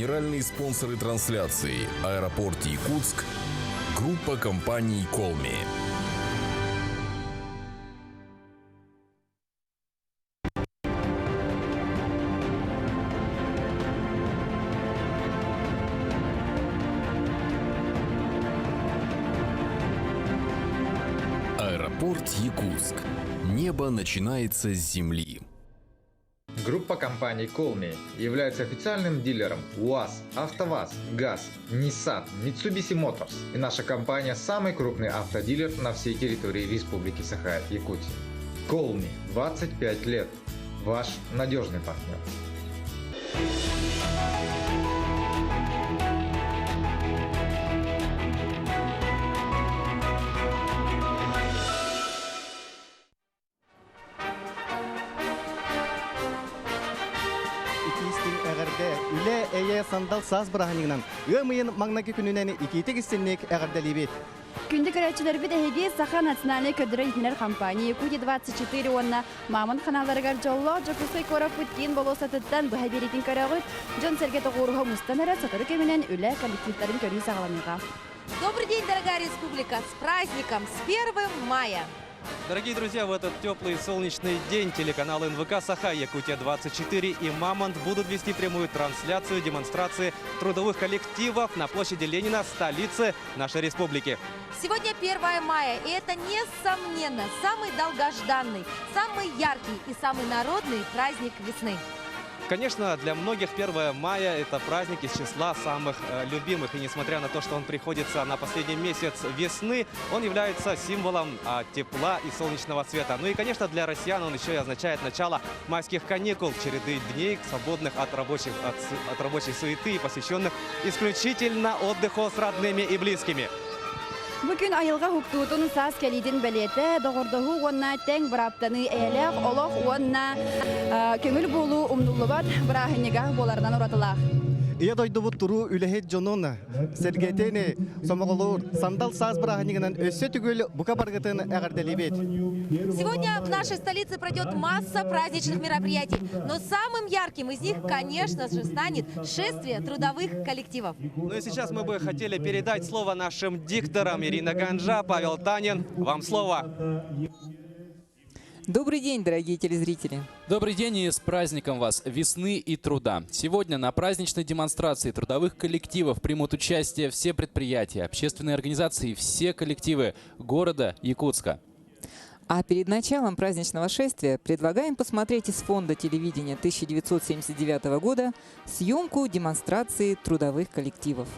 Генеральные спонсоры трансляции «Аэропорт Якутск», группа компаний «Колми». Аэропорт Якутск. Небо начинается с земли. Группа компаний «Колми» является официальным дилером УАЗ, АвтоВАЗ, ГАЗ, Nissan, Mitsubishi Motors. И наша компания – самый крупный автодилер на всей территории Республики Саха-Якутия. «Колми» 25 лет. Ваш надежный партнер. Үле эйе сандал саз бұрағыныңнан, өмейін маңнаки күнінен икейтік істеннек әғардалі бет. Күнді көрәтшілер біт әйге Саха национальный көдірі етінер компания Якутия 24 онна мамын қаналарығар жолло жокусой көріп өткен болосатыттан бұға беретін көрәғыт Джон Сергет оғыруға мұстан әрі сатыры көменен үлі коллективтарын көрі сағаламыға. Добрый день, дорогая республика! С праздником! С 1 мая! Дорогие друзья, в этот теплый солнечный день телеканал НВК «Саха», Якутия-24 и «Мамонт» будут вести прямую трансляцию демонстрации трудовых коллективов на площади Ленина, столице нашей республики. Сегодня 1 мая, и это, несомненно, самый долгожданный, самый яркий и самый народный праздник весны. Конечно, для многих 1 мая – это праздник из числа самых любимых. И несмотря на то, что он приходится на последний месяц весны, он является символом тепла и солнечного света. Ну и, конечно, для россиян он еще и означает начало майских каникул, череды дней, свободных от рабочей суеты и посвященных исключительно отдыху с родными и близкими. Bugün ayılğa huktutun saz kelidin belete, doğurduğu onna teng bıraптаны eylek, olaq onna köngül bolu umdullubat bırahınıga bolardan uratılaq. Ия дойды бұт тұру үліхет жонын сәргетені сомағылыр сандал саз бұрағыныңынан өсі түгіл бұқа барғытын әғардалі бет. Сегодня в нашей столице пройдет масса праздничных мероприятий, но самым ярким из них, конечно же, станет шествие трудовых коллективов. Ну и сейчас мы бы хотели передать слово нашим дикторам. Ирина Ганжа, Павел Танин. Вам слово. Добрый день, дорогие телезрители! Добрый день и с праздником вас весны и труда. Сегодня на праздничной демонстрации трудовых коллективов примут участие все предприятия, общественные организации и все коллективы города Якутска. А перед началом праздничного шествия предлагаем посмотреть из фонда телевидения 1979 года съемку демонстрации трудовых коллективов.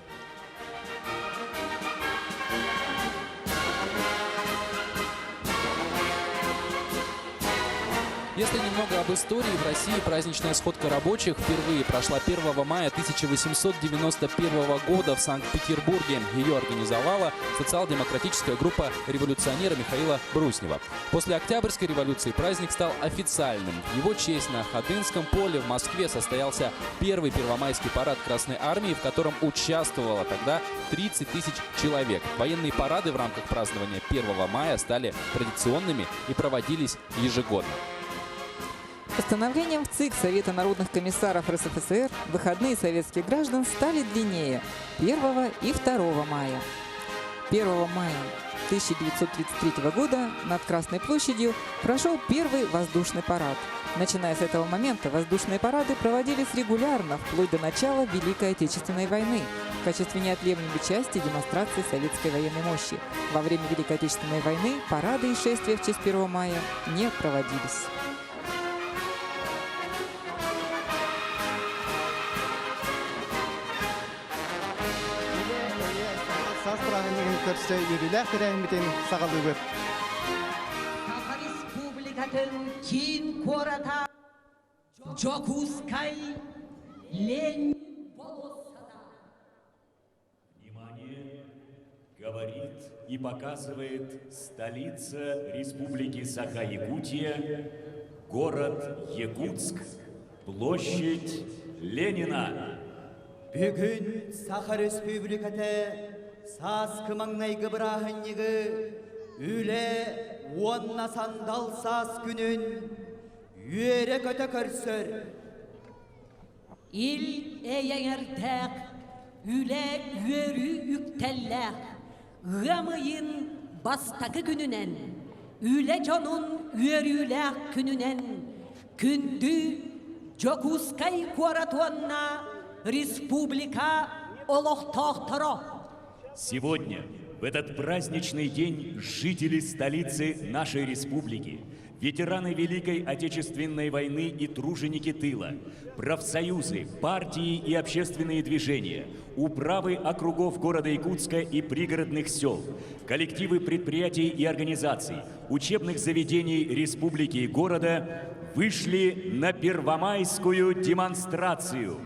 Если немного об истории, в России праздничная сходка рабочих впервые прошла 1 мая 1891 года в Санкт-Петербурге. Ее организовала социал-демократическая группа революционера Михаила Бруснева. После Октябрьской революции праздник стал официальным. В его честь на Ходынском поле в Москве состоялся первый первомайский парад Красной Армии, в котором участвовало тогда 30 тысяч человек. Военные парады в рамках празднования 1 мая стали традиционными и проводились ежегодно. Постановлением ВЦИК Совета народных комиссаров РСФСР выходные советских граждан стали длиннее 1 и 2 мая. 1 мая 1933 года над Красной площадью прошел первый воздушный парад. Начиная с этого момента воздушные парады проводились регулярно вплоть до начала Великой Отечественной войны в качестве неотъемлемой части демонстрации советской военной мощи. Во время Великой Отечественной войны парады и шествия в честь 1 мая не проводились. Саз бұрағыныңын көрсе үйрілі қырайымбетін сағалы бөп. Саха республикатын кин кората Жокускай Ленин болосада. Внимание! Говорит и показывает столица Республики Саха-Якутия, город Якутск, площадь Ленина. Бүгін Саха республикаты саз кымаңнайғы бірағынығы үлі онна сандал саз күнін үйері көті көрсір. Ил eğerdek, üle yörü üktellek, gımıyın bastakı gününen, üle canın yörülek gününen, kündü Jokускay Kuaратуанна Республика Олохтохтаро. Сегодня, в этот праздничный день, жители столицы нашей республики, ветераны Великой Отечественной войны и труженики тыла, профсоюзы, партии и общественные движения, управы округов города Якутска и пригородных сел, коллективы предприятий и организаций, учебных заведений республики и города вышли на первомайскую демонстрацию.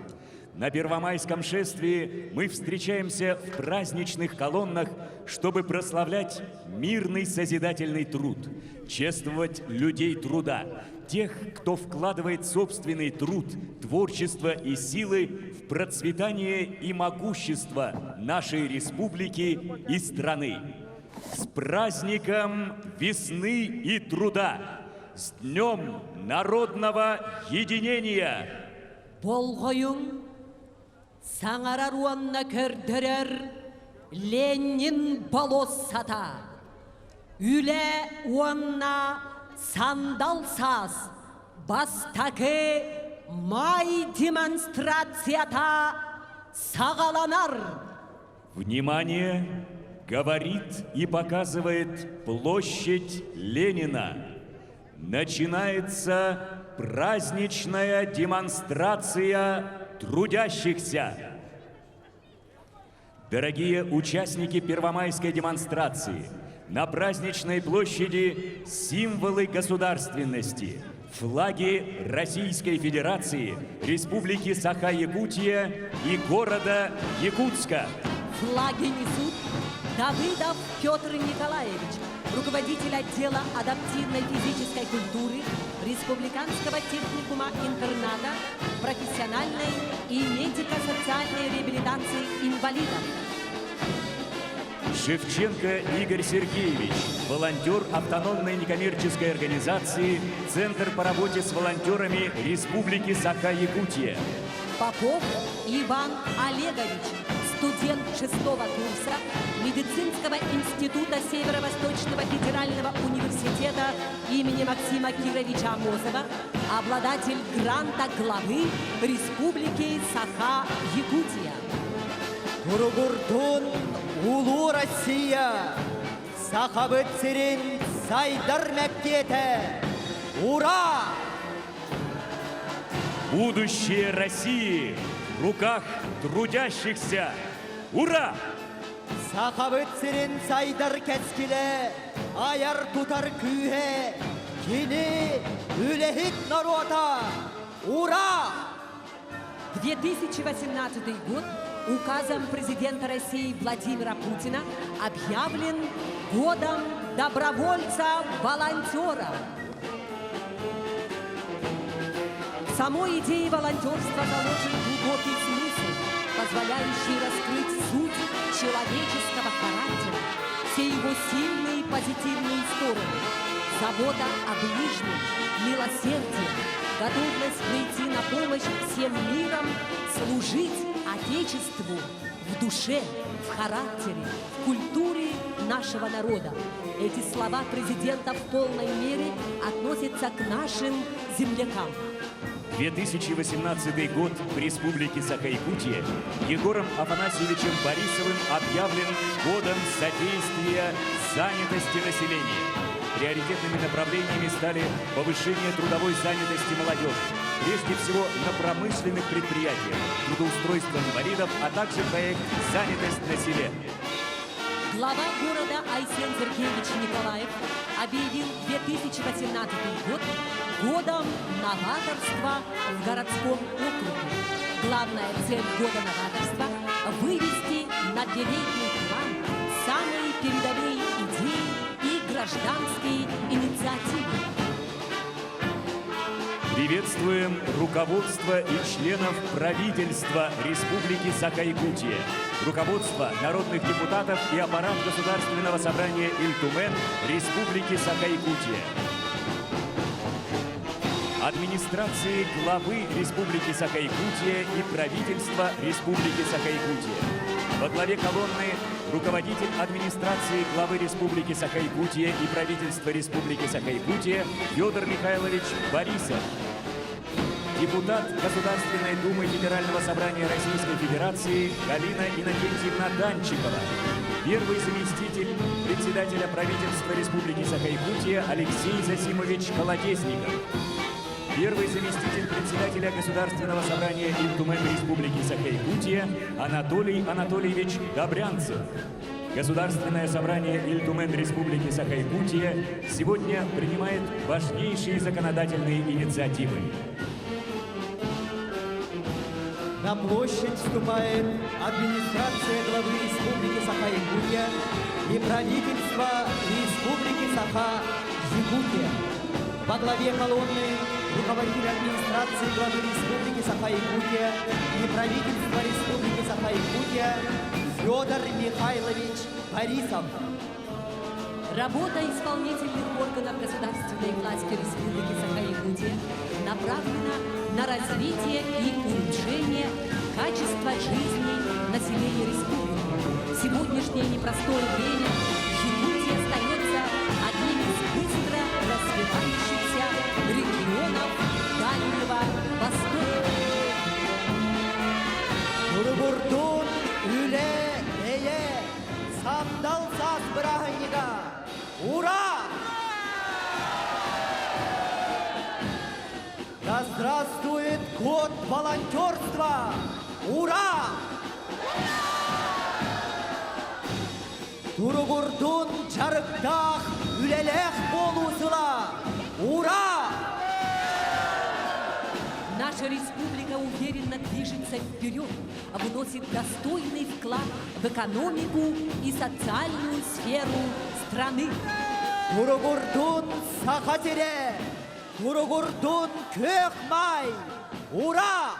На первомайском шествии мы встречаемся в праздничных колоннах, чтобы прославлять мирный созидательный труд, чествовать людей труда, тех, кто вкладывает собственный труд, творчество и силы в процветание и могущество нашей республики и страны. С праздником весны и труда! С Днем народного единения! Болғойың саңараруанна көрдірер Ленин болосата. Үле уанна сандал саз бастағы май демонстрацията сағаланар. Внимание! Говорит и показывает площадь Ленина. Начинается праздничная демонстрация трудящихся. Дорогие участники первомайской демонстрации, на праздничной площади символы государственности, флаги Российской Федерации, Республики Саха-Якутия и города Якутска. Флаги несут Давыдов Петр Николаевич, руководитель отдела адаптивной физической культуры Республиканского техникума-интерната профессиональной и медико-социальной реабилитации инвалидов. Шевченко Игорь Сергеевич, волонтер автономной некоммерческой организации «Центр по работе с волонтерами Республики Саха-Якутия». Попов Иван Олегович, студент 6-го курса Медицинского института Северо-Восточного федерального университета имени Максима Кировича Амосова, обладатель гранта главы Республики Саха-Якутия. Гургурдун улу Россия, сахабыт сирин сайдар мәктете. Ура! Будущее России в руках трудящихся. Ура! Сахабыт сирин сайдар кәскіле, аяр тутар күйе, кені үлехит народа. Ура! 2018 год указом президента России Владимира Путина объявлен годом добровольца-волонтера. В самой идее волонтерства заложен глубокий смысл, позволяющий раскрыть суть человеческого характера, все его сильные и позитивные стороны, забота о ближнем, милосердие, готовность прийти на помощь всем миром, служить Отечеству в душе, в характере, в культуре нашего народа. Эти слова президента в полной мере относятся к нашим землякам. 2018 год в Республике Саха-Якутия Егором Афанасьевичем Борисовым объявлен годом содействия занятости населения. Приоритетными направлениями стали повышение трудовой занятости молодежи, прежде всего на промышленных предприятиях, трудоустройство инвалидов, а также проект «Занятость на селе». Глава города Айсен Сергеевич Николаев объявил 2018 год годом новаторства в городском округе. Главная цель года новаторства – вывести на передний план самые передовые идеи и гражданские инициативы. Приветствуем руководство и членов правительства Республики Саха-Якутия, руководство народных депутатов и аппарат Государственного собрания Ильтумен Республики Саха-Якутия. администрации главы Республики Саха-Якутия и правительства Республики Саха-Якутия. Во главе колонны руководитель администрации главы Республики Саха-Якутия и правительства Республики Саха-Якутия Федор Михайлович Борисов. Депутат Государственной Думы Федерального собрания Российской Федерации Галина Иннокентьевна Данчикова. Первый заместитель председателя правительства Республики Саха-Якутия Алексей Засимович Колодезников. Первый заместитель председателя Государственного собрания Ильтумен Республики Саха-Якутия Анатолий Анатольевич Добрянцев. Государственное собрание Ильтумен Республики Саха-Якутия сегодня принимает важнейшие законодательные инициативы. На площадь вступает администрация главы Республики Саха-Якутия и правительство Республики Саха-Якутия. Во главе колонны руководитель администрации главы Республики Саха-Якутия и правительства Республики Саха-Якутия Федор Михайлович Борисов. Работа исполнительных органов государственной власти Республики Саха-Якутия направлена на развитие и улучшение качества жизни населения республики. В сегодняшнее непростое время Якутия остается одним из быстро развивающихся регионов Дальнего Востока. Ургурдун үле эе сандал саз брахнига. Ура! Да здравствует год волонтерства! Ура! Тургурдун чарыктах үлелех болусыла! Ура! Наша республика уверенно движется вперед, вносит достойный вклад в экономику и социальную сферу страны. Тургурдун сахатере! Тургурдун көхмай! Ура!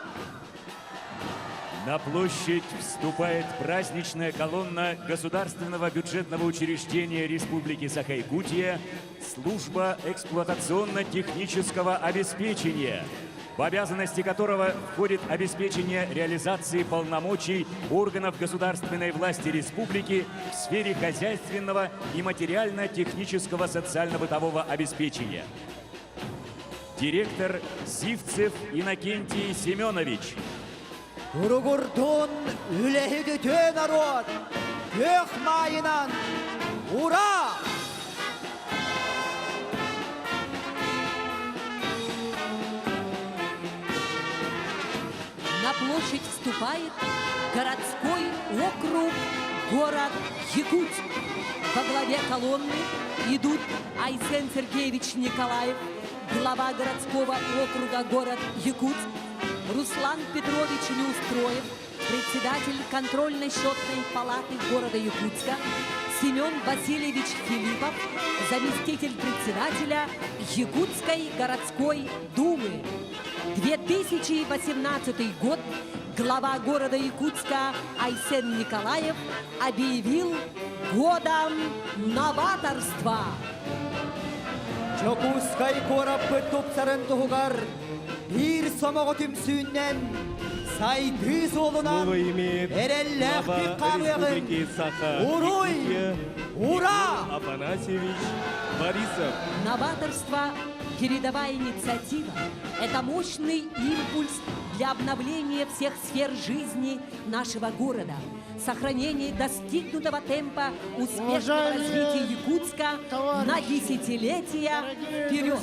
На площадь вступает праздничная колонна Государственного бюджетного учреждения Республики Саха-Якутия «Служба эксплуатационно-технического обеспечения», в обязанности которого входит обеспечение реализации полномочий органов государственной власти республики в сфере хозяйственного и материально-технического социально-бытового обеспечения. Директор Сивцев Иннокентий Семенович. Тургурдун үлехидете народ! Көхмайынан! Ура! На площадь вступает городской округ город Якутск. Во главе колонны идут Айсен Сергеевич Николаев, глава городского округа город Якутск, Руслан Петрович Неустроев, председатель контрольно-счетной палаты города Якутска, Семен Васильевич Филиппов, заместитель председателя Якутской городской думы. 2018 год глава города Якутска Айсен Николаев объявил годом новаторства. Чокускай кораппы топсарын тугар бир сомого түмсүннен сайды солунан эреллэх пиккабыгын уруй! Ура! Афанасьевич Борисов. Новаторство – передовая инициатива. Это мощный импульс для обновления всех сфер жизни нашего города, сохранения достигнутого темпа успешного развития Якутска на десятилетия вперед.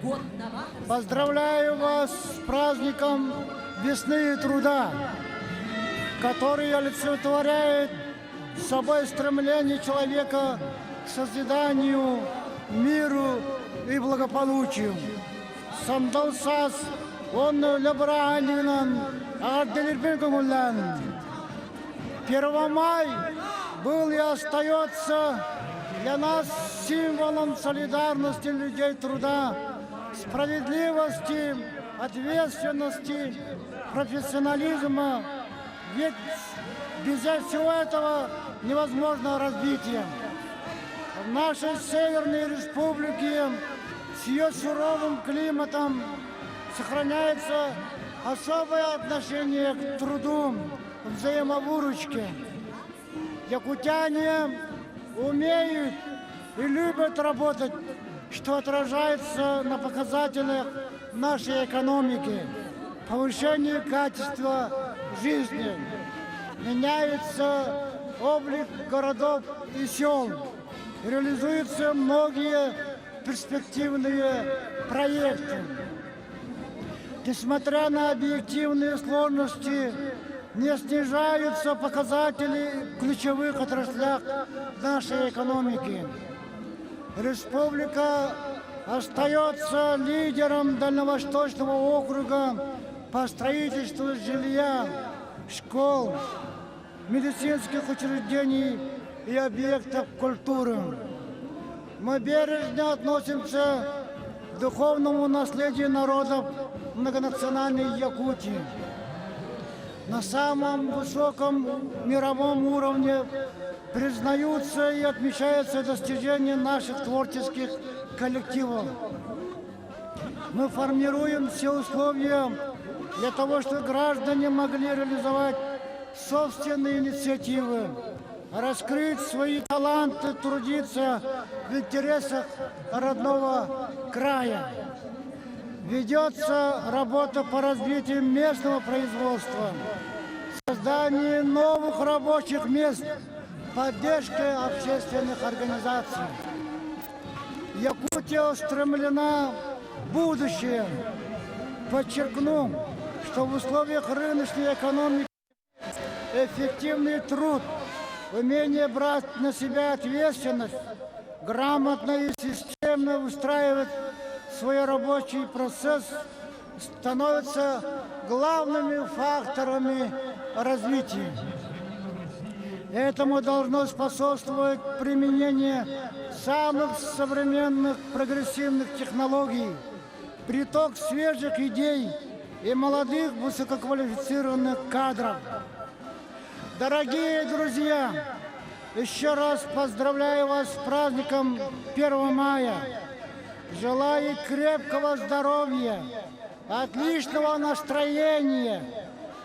Год новаторства. Поздравляю вас с праздником весны и труда, который олицетворяет собой стремление человека к созиданию, миру и благополучию. Сандалсас, он лебранинан, ардилирбегумулан. 1 май был и остается для нас символом солидарности людей труда, справедливости, ответственности, профессионализма. Ведь без всего этого невозможно развитие. В нашей Северной Республике с ее суровым климатом сохраняется особое отношение к труду, взаимовыручке. Якутяне умеют и любят работать, что отражается на показателях нашей экономики, повышении качества жизни. Меняется облик городов и сел, реализуются многие перспективные проекты. Несмотря на объективные сложности, не снижаются показатели в ключевых отраслях нашей экономики. Республика остается лидером Дальневосточного округа по строительству жилья, школ, медицинских учреждений и объектов культуры. Мы бережно относимся к духовному наследию народов многонациональной Якутии. На самом высоком мировом уровне признаются и отмечаются достижения наших творческих коллективов. Мы формируем все условия для того, чтобы граждане могли реализовать собственные инициативы, раскрыть свои таланты, трудиться в интересах родного края. Ведется работа по развитию местного производства, созданию новых рабочих мест, поддержкой общественных организаций. Якутия устремлена в будущее. Подчеркну, что в условиях рыночной экономики эффективный труд, умение брать на себя ответственность, грамотно и системно выстраивать свой рабочий процесс становятся главными факторами развития. Этому должно способствовать применение самых современных прогрессивных технологий, приток свежих идей и молодых высококвалифицированных кадров. Дорогие друзья, еще раз поздравляю вас с праздником 1 мая. Желаю крепкого здоровья, отличного настроения,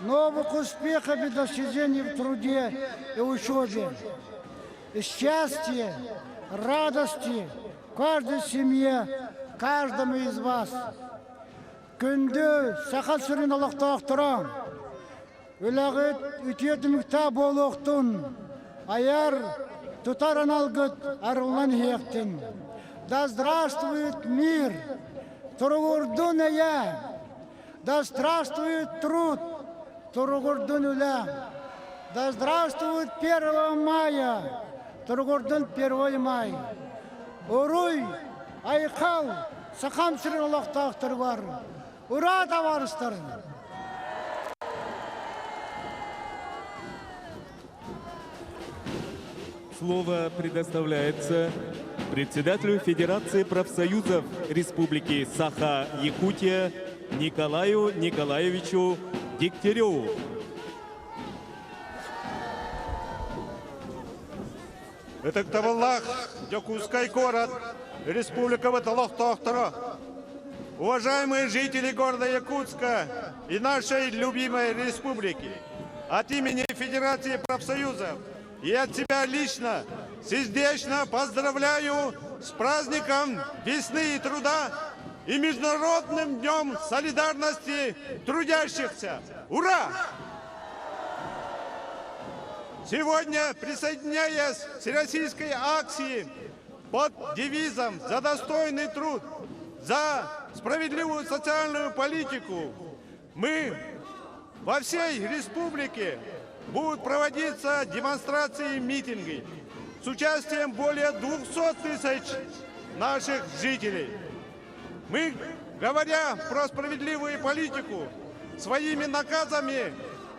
новых успехов и достижений в труде и учебе. Счастья, радости каждой семье, каждому из вас. Күнді сақат сүрін Аллахтақтырам. Үләғіт үтетімікта болуқтың. Аяр тұтаран алғыт арылан хектің. Да здравствует мир, Туругурдун я. Да здравствует труд, Туругурдун уля. Да здравствует 1 мая, Туругурдун 1 май. Уруй, айқал, сақам сүрін Аллахтақтыр бар. Ура, товарищи! Слово предоставляется председателю Федерации профсоюзов Республики Саха-Якутия Николаю Николаевичу Дегтяреву. Это Ктаваллах, Якутский город, Республика Ваталахтахтара. Уважаемые жители города Якутска и нашей любимой республики, от имени Федерации профсоюзов и от себя лично сердечно поздравляю с праздником весны и труда и Международным днем солидарности трудящихся. Ура! Сегодня, присоединяясь к всероссийской акции под девизом «За достойный труд, за справедливую социальную политику», мы во всей республике будут проводиться демонстрации и митинги с участием более 200 тысяч наших жителей. Мы, говоря про справедливую политику, своими наказами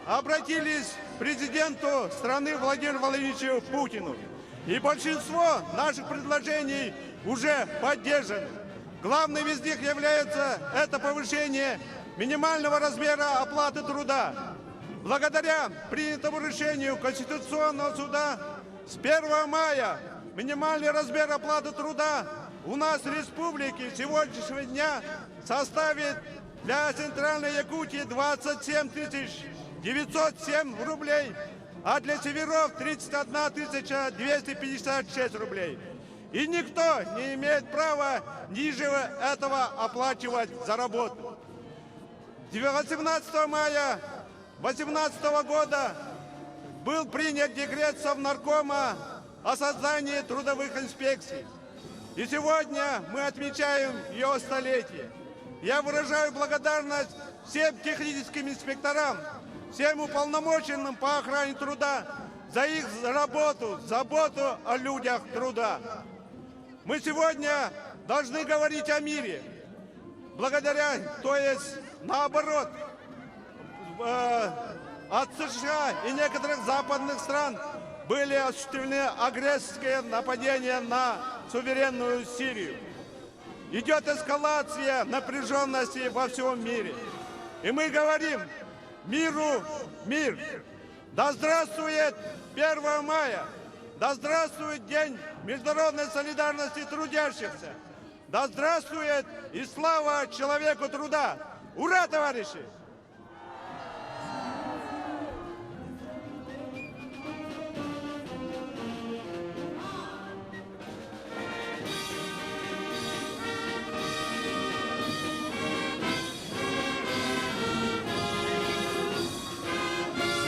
обратились к президенту страны Владимиру Владимировичу Путину. И большинство наших предложений уже поддержаны. Главным из них является это повышение минимального размера оплаты труда. Благодаря принятому решению Конституционного суда с 1 мая минимальный размер оплаты труда у нас в республике сегодняшнего дня составит для Центральной Якутии 27 907 рублей, а для северов 31 256 рублей. И никто не имеет права ниже этого оплачивать за работу. 18 мая 2018 года был принят декрет Совнаркома о создании трудовых инспекций. И сегодня мы отмечаем ее столетие. Я выражаю благодарность всем техническим инспекторам, всем уполномоченным по охране труда за их работу, заботу о людях труда. Мы сегодня должны говорить о мире. Благодаря, то есть наоборот, от США и некоторых западных стран были осуществлены агрессорские нападения на суверенную Сирию. Идет эскалация напряженности во всем мире. И мы говорим миру мир. Да здравствует 1 мая! Да здравствует День международной солидарности трудящихся! Да здравствует и слава человеку труда! Ура, товарищи!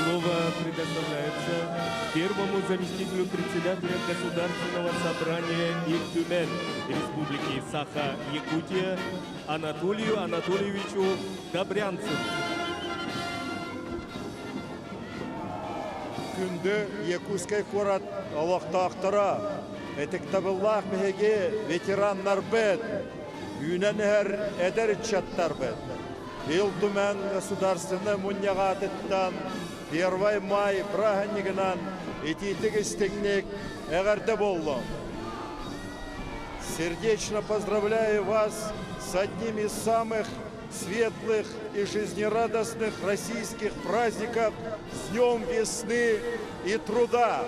Слово предоставляется первому заместителю председателя Государственного собрания Их-Тюмень Республики Саха-Якутия Анатолию Анатольевичу Добрянцеву. Күнді Якутскай корат Аллахтақтыра, этіктабыллах бігеге ветераннар бәд, үйнен әр әдір чаттар бәд. Ил-Тюмень государственный муньягатыттан 1 май празднигынан этитик истекнек эгерде болло. Сердечно поздравляю вас с одним из самых светлых и жизнерадостных российских праздников с Днем весны и труда.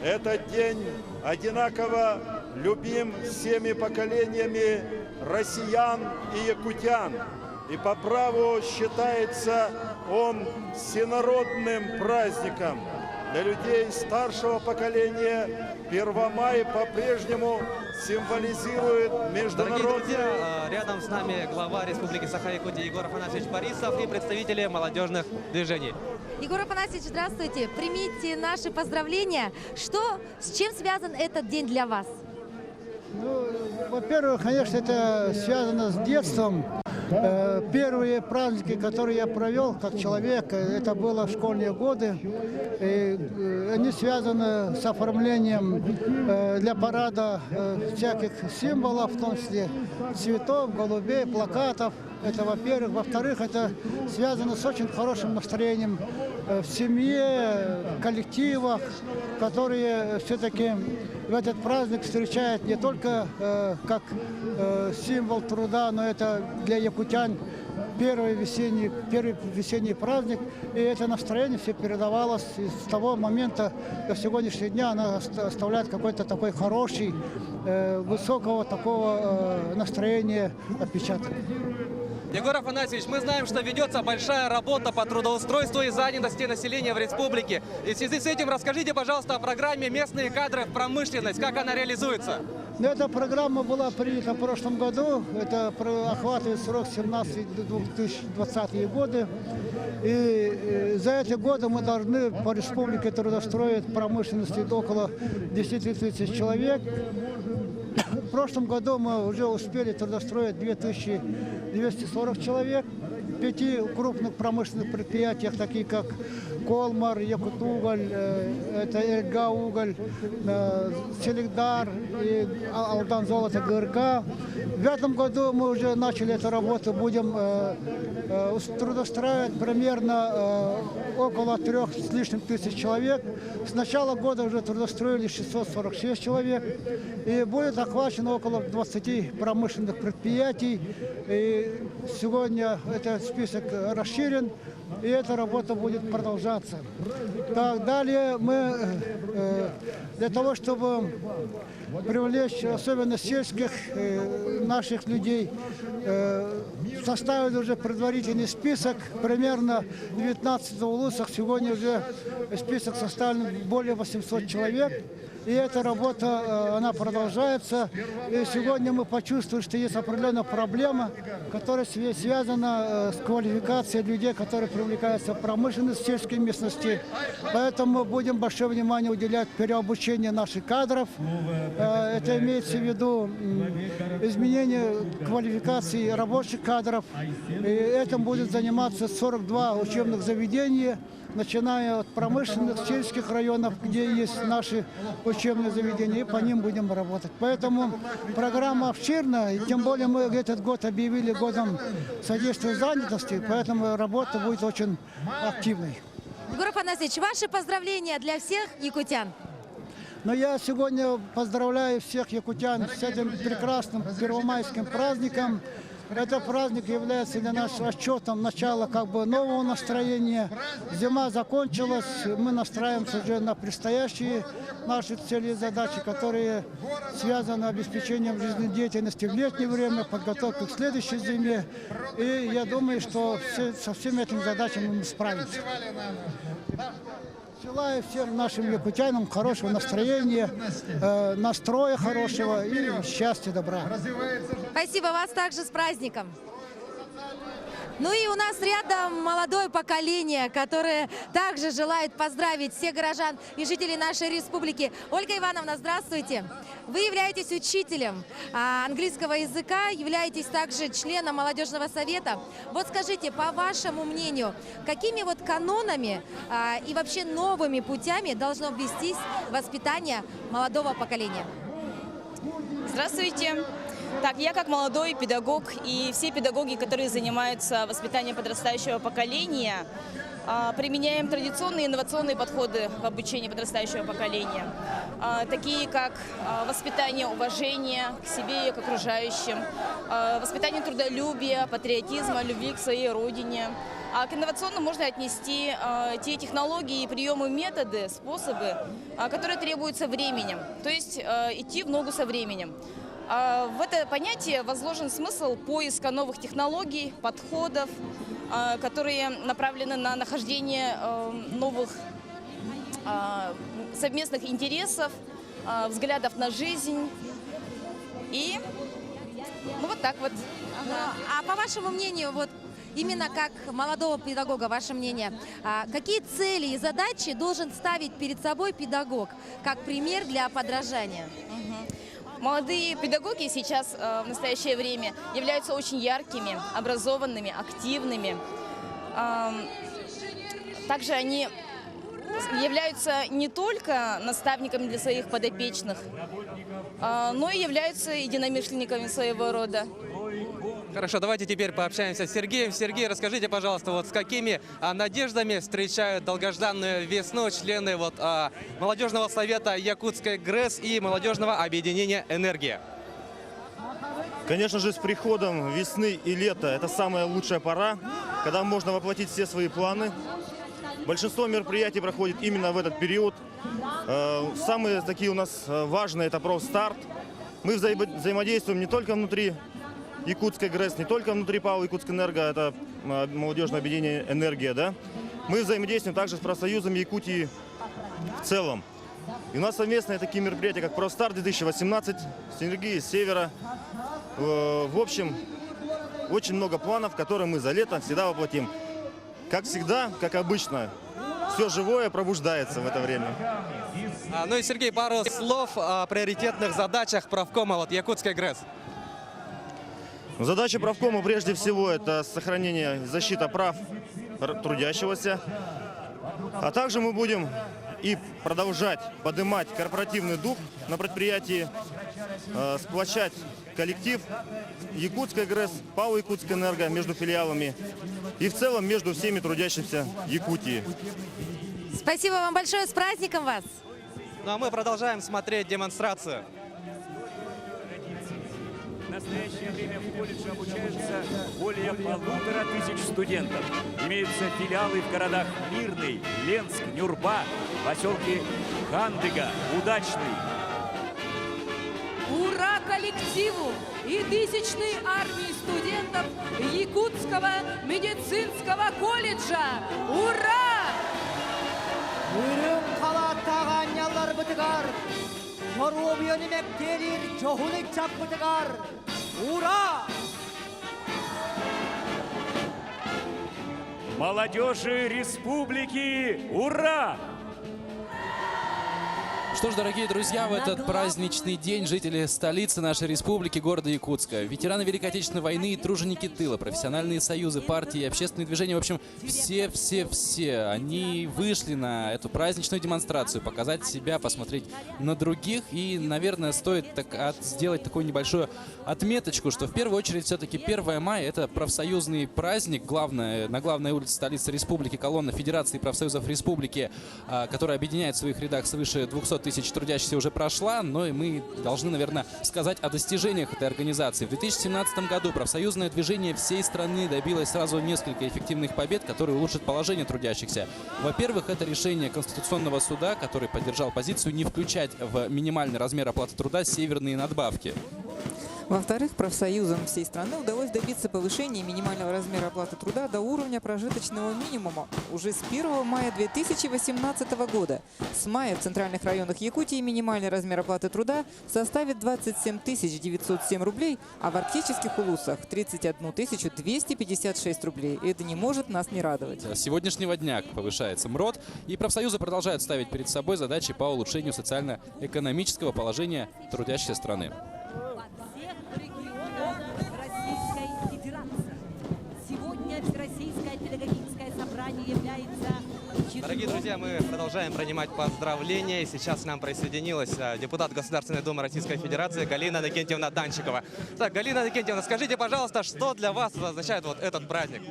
Этот день одинаково любим всеми поколениями россиян и якутян. И по праву считается он всенародным праздником. Для людей старшего поколения 1 мая по-прежнему символизирует международный... Дорогие друзья, рядом с нами глава Республики Саха-Якутия Егор Афанасьевич Борисов и представители молодежных движений. Егор Афанасьевич, здравствуйте. Примите наши поздравления. С чем связан этот день для вас? Ну, во-первых, конечно, это связано с детством. Первые праздники, которые я провел как человек, это было в школьные годы. И они связаны с оформлением для парада всяких символов, в том числе цветов, голубей, плакатов. Это во-первых. Во-вторых, это связано с очень хорошим настроением в семье, в коллективах, которые все-таки в этот праздник встречают не только как символ труда, но это для якутян первый весенний праздник. И это настроение все передавалось. И с того момента до сегодняшнего дня оно оставляет какой-то такой хороший, высокого такого настроения отпечаток. Егор Афанасьевич, мы знаем, что ведется большая работа по трудоустройству и занятости населения в республике. И в связи с этим расскажите, пожалуйста, о программе «Местные кадры в промышленность». Как она реализуется? Эта программа была принята в прошлом году. Это охватывает срок 2017-2020 годы. И за эти годы мы должны по республике трудоустроить в промышленности около 10 тысяч человек. В прошлом году мы уже успели трудоустроить 2240 человек в 5 крупных промышленных предприятиях, такие как Колмар, Якутуголь, это Эльгауголь, Селигдар и Алдан-Золото ГРК. В этом году мы уже начали эту работу, будем трудоустраивать примерно около 3 с лишним тысяч человек. С начала года уже трудоустроили 646 человек. И будет охвачено около 20 промышленных предприятий. И сегодня этот список расширен, и эта работа будет продолжаться. Так, далее мы для того, чтобы привлечь особенно сельских наших людей, составили уже предварительный список, примерно 19 улусах. Сегодня уже список составлен более 800 человек. И эта работа, она продолжается. И сегодня мы почувствовали, что есть определенная проблема, которая связана с квалификацией людей, которые привлекаются в промышленность в сельской местности. Поэтому мы будем большое внимание уделять переобучению наших кадров. Это имеется в виду изменение квалификации рабочих кадров. И этим будет заниматься 42 учебных заведения, начиная от промышленных, сельских районов, где есть наши учебные заведения, и по ним будем работать. Поэтому программа обширная, и тем более мы этот год объявили годом содействия занятости, поэтому работа будет очень активной. Егор Афанасьевич, ваши поздравления для всех якутян. Но я сегодня поздравляю всех якутян с этим прекрасным первомайским праздником. Этот праздник является для нас отчетом начала нового настроения. Зима закончилась, мы настраиваемся уже на предстоящие наши цели и задачи, которые связаны с обеспечением жизнедеятельности в летнее время, подготовкой к следующей зиме. И я думаю, что со всеми этими задачами мы справимся. Желаю всем нашим якутянам хорошего настроения, настроя хорошего и счастья, добра. Спасибо, вас также с праздником. Ну и у нас рядом молодое поколение, которое также желает поздравить всех горожан и жителей нашей республики. Ольга Ивановна, здравствуйте. Вы являетесь учителем английского языка, являетесь также членом молодежного совета. Вот скажите, по вашему мнению, какими канонами и вообще новыми путями должно ввестись воспитание молодого поколения? Здравствуйте. Так, я как молодой педагог и все педагоги, которые занимаются воспитанием подрастающего поколения, применяем традиционные инновационные подходы в обучении подрастающего поколения, такие как воспитание уважения к себе и к окружающим, воспитание трудолюбия, патриотизма, любви к своей родине. А к инновационным можно отнести те технологии, приемы, методы, способы, которые требуются временем, то есть идти в ногу со временем. В это понятие возложен смысл поиска новых технологий, подходов, которые направлены на нахождение новых совместных интересов, взглядов на жизнь. И вот так вот. А по вашему мнению, именно как молодого педагога, ваше мнение, какие цели и задачи должен ставить перед собой педагог, как пример для подражания? Молодые педагоги сейчас, в настоящее время, являются очень яркими, образованными, активными. Также они являются не только наставниками для своих подопечных, но и являются единомышленниками своего рода. Хорошо, давайте теперь пообщаемся с Сергеем. Сергей, расскажите, пожалуйста, с какими надеждами встречают долгожданную весну члены молодежного совета Якутской ГРЭС и молодежного объединения «Энергия»? Конечно же, с приходом весны и лета это самая лучшая пора, когда можно воплотить все свои планы. Большинство мероприятий проходит именно в этот период. Самые такие у нас важные – это профстарт. Мы взаимодействуем не только внутри Якутской ГРЭС, не только внутри ПАО «Якутскэнерго», это молодежное объединение «Энергия», да. Мы взаимодействуем также с профсоюзом Якутии в целом. И у нас совместные такие мероприятия, как «Профстарт-2018», «Синергия Севера». В общем, очень много планов, которые мы за лето всегда воплотим. Как всегда, как обычно, все живое пробуждается в это время. Ну и, Сергей, пару слов о приоритетных задачах правкома Якутской ГРЭС. Задача правкома прежде всего это сохранение и защита прав трудящегося. А также мы будем и продолжать поднимать корпоративный дух на предприятии, сплочать коллектив Якутской ГРЭС, ПАО «Якутскэнерго» между филиалами и в целом между всеми трудящимися Якутии. Спасибо вам большое, с праздником вас! Ну а мы продолжаем смотреть демонстрацию. настоящее время в колледже обучаются более 1500 студентов. Имеются филиалы в городах Мирный, Ленск, Нюрба, поселке Кандыга, Удачный. Ура коллективу и тысячной армии студентов Якутского медицинского колледжа! Ура! Ürün kalatağan yallar bıtıgar. Çoruğum yönümek gelir, çoğulik çap bıtıgar. Ура! Молодежи республики, ура! Что ж, дорогие друзья, в этот праздничный день жители столицы нашей республики, города Якутска, ветераны Великой Отечественной войны и труженики тыла, профессиональные союзы, партии, общественные движения, в общем, все, они вышли на эту праздничную демонстрацию, показать себя, посмотреть на других. И, наверное, стоит сделать такую небольшую отметочку, что в первую очередь все-таки 1 мая – это профсоюзный праздник, на главной улице столицы республики, колонна Федерации профсоюзов республики, которая объединяет в своих рядах свыше 200 тысяч трудящихся, уже прошла, но и мы должны, наверное, сказать о достижениях этой организации. В 2017 году профсоюзное движение всей страны добилось сразу несколько эффективных побед, которые улучшат положение трудящихся. Во-первых, это решение Конституционного суда, который поддержал позицию не включать в минимальный размер оплаты труда северные надбавки. Во-вторых, профсоюзам всей страны удалось добиться повышения минимального размера оплаты труда до уровня прожиточного минимума уже с 1 мая 2018 года. С мая в центральных районах Якутии минимальный размер оплаты труда составит 27 907 рублей, а в арктических улусах 31 256 рублей. И это не может нас не радовать. С сегодняшнего дня повышается МРОТ, и профсоюзы продолжают ставить перед собой задачи по улучшению социально-экономического положения трудящейся страны. Российской Федерации. Сегодня Всероссийское педагогическое собрание является... Дорогие друзья, мы продолжаем принимать поздравления. И сейчас к нам присоединилась депутат Государственной Думы Российской Федерации Галина Иннокентьевна Данчикова. Так, Галина Иннокентьевна, скажите, пожалуйста, что для вас означает вот этот праздник?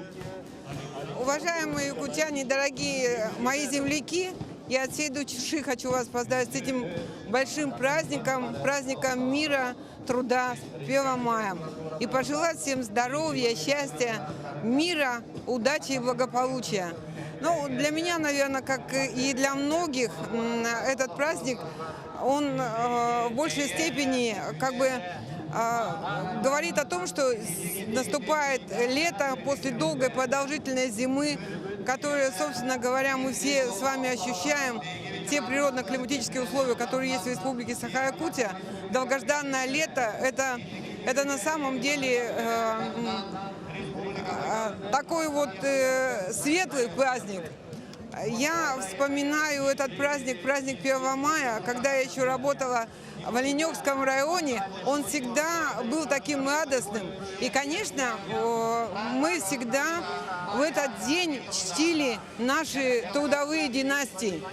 Уважаемые якутяне, дорогие мои земляки, я от всей души хочу вас поздравить с этим большим праздником, праздником мира, труда, с 1 мая. И пожелать всем здоровья, счастья, мира, удачи и благополучия. Ну, для меня, наверное, как и для многих, этот праздник, он в большей степени говорит о том, что наступает лето после долгой продолжительной зимы, которую, собственно говоря, мы все с вами ощущаем. Те природно-климатические условия, которые есть в Республике Саха-Якутия, долгожданное лето – это на самом деле такой вот светлый праздник. Я вспоминаю этот праздник, праздник 1 мая, когда я еще работала в Оленёкском районе, он всегда был таким радостным. И, конечно, мы всегда в этот день чтили наши трудовые династии.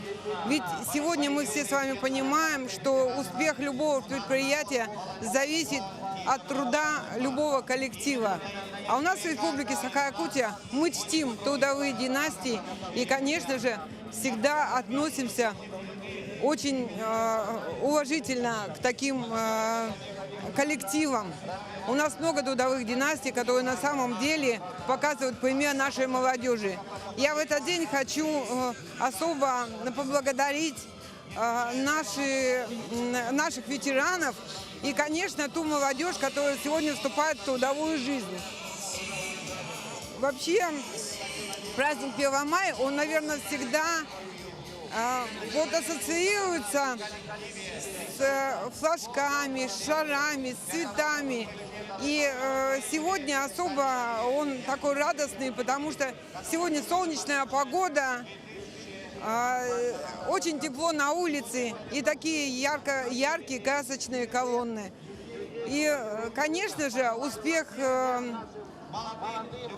Ведь сегодня мы все с вами понимаем, что успех любого предприятия зависит от труда любого коллектива. А у нас в Республике Саха-Якутия мы чтим трудовые династии и, конечно же, всегда относимся очень уважительно к таким коллективам. У нас много трудовых династий, которые на самом деле показывают пример нашей молодежи. Я в этот день хочу особо поблагодарить наших ветеранов и, конечно, ту молодежь, которая сегодня вступает в трудовую жизнь. Вообще, праздник 1 мая, он, наверное, всегда ассоциируется с флажками, с шарами, с цветами. И сегодня особо он такой радостный, потому что сегодня солнечная погода, очень тепло на улице и такие яркие, красочные колонны. И, конечно же, успех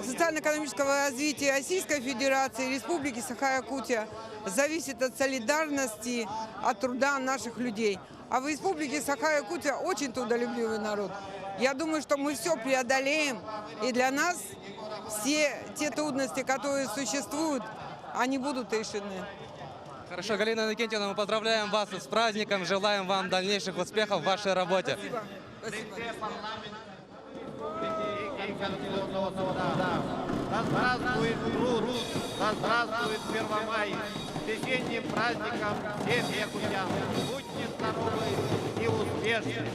социально-экономического развития Российской Федерации, Республики Саха-Якутия зависит от солидарности, от труда наших людей. А в Республике Саха-Якутия очень трудолюбивый народ. Я думаю, что мы все преодолеем, и для нас все те трудности, которые существуют, они будут решены. Хорошо, Галина Иннокентьевна, мы поздравляем вас с праздником, желаем вам дальнейших успехов в вашей работе. Спасибо. Спасибо. Конституционного суда. Да здравствует труд, да здравствует Первомай. С весенним праздником всем якутян. Будьте здоровы и успешны.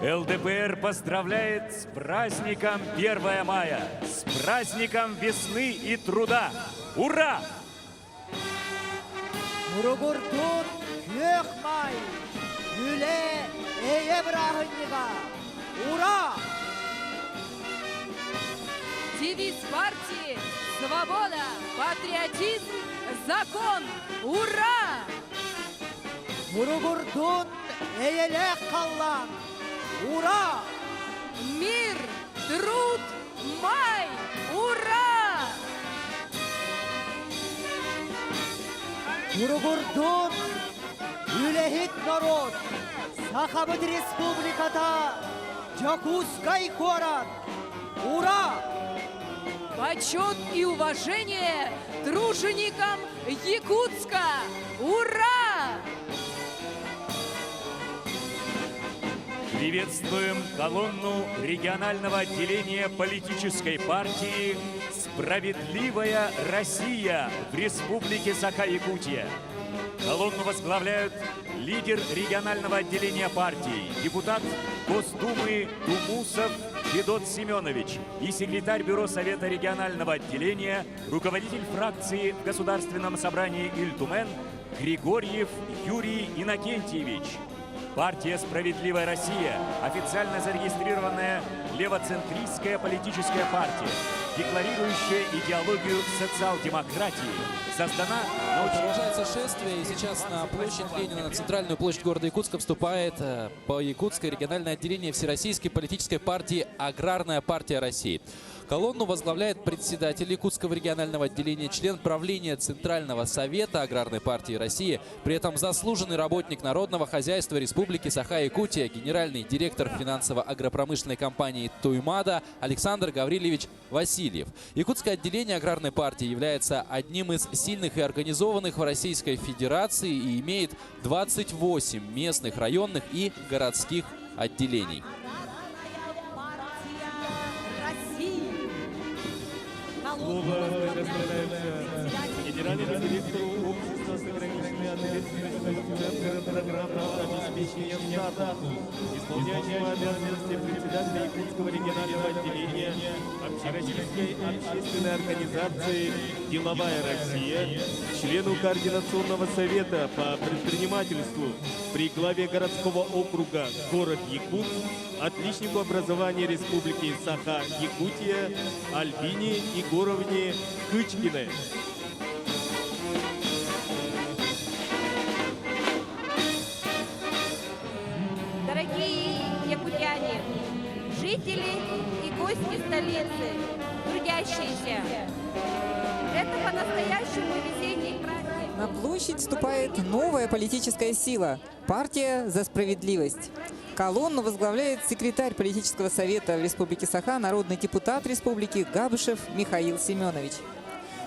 ЛДПР поздравляет с праздником 1 мая, с праздником весны и труда. Ура! Мурugurtun Kökmay, Güle Eyebrahınlığa. Ура! Девиз партии «Свобода, патриотизм, закон». Ура! Мурugurtun Eyelek kallan. Ура! Мир, труд, май. Ура! Мурugurtun Ülehit народ. Сахабыд республиката Якутской город. Ура! Почет и уважение труженикам Якутска. Ура! Приветствуем колонну регионального отделения политической партии «Справедливая Россия» в Республике Саха-Якутия. Колонну возглавляют лидер регионального отделения партии, депутат Госдумы Тумусов Федот Семенович и секретарь Бюро Совета регионального отделения, руководитель фракции в Государственном собрании Ильтумен Григорьев Юрий Иннокентьевич. Партия «Справедливая Россия» – официально зарегистрированная левоцентристская политическая партия, декларирующая идеологию социал-демократии, создана на Продолжается шествие, и сейчас на площадь Ленина, на центральную площадь города Якутска вступает по Якутское региональное отделение Всероссийской политической партии «Аграрная партия России». Колонну возглавляет председатель Якутского регионального отделения, член правления Центрального совета Аграрной партии России, при этом заслуженный работник народного хозяйства Республики Саха-Якутия, генеральный директор финансово-агропромышленной компании «Туймада» Александр Гаврильевич Васильев. Якутское отделение Аграрной партии является одним из сильных и организованных в Российской Федерации и имеет 28 местных, районных и городских отделений. Слово предоставляется генеральному директору общества с ограниченной ответственностью программного обеспечения статусу, исполняющего обязанности председателя Якутского регионального отделения Общероссийской общественной организации «Деловая Россия», члену Координационного совета по предпринимательству при главе городского округа город Якутск, отличнику образования Республики Саха-Якутия Альбине Егоровне Кычкиной. Дорогие якутяне, жители и гости столицы, трудящиеся, это по-настоящему весенний праздник. На площадь вступает новая политическая сила – партия «За справедливость». Колонну возглавляет секретарь политического совета в Республике Саха, народный депутат республики Габышев Михаил Семенович.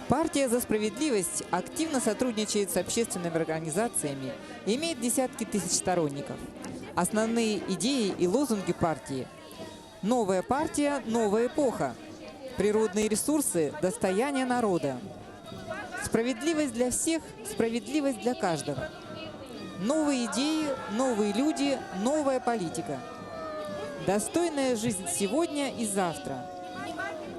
Партия «За справедливость» активно сотрудничает с общественными организациями и имеет десятки тысяч сторонников. Основные идеи и лозунги партии – новая партия, новая эпоха, природные ресурсы – достояние народа, справедливость для всех, справедливость для каждого. Новые идеи, новые люди, новая политика. Достойная жизнь сегодня и завтра.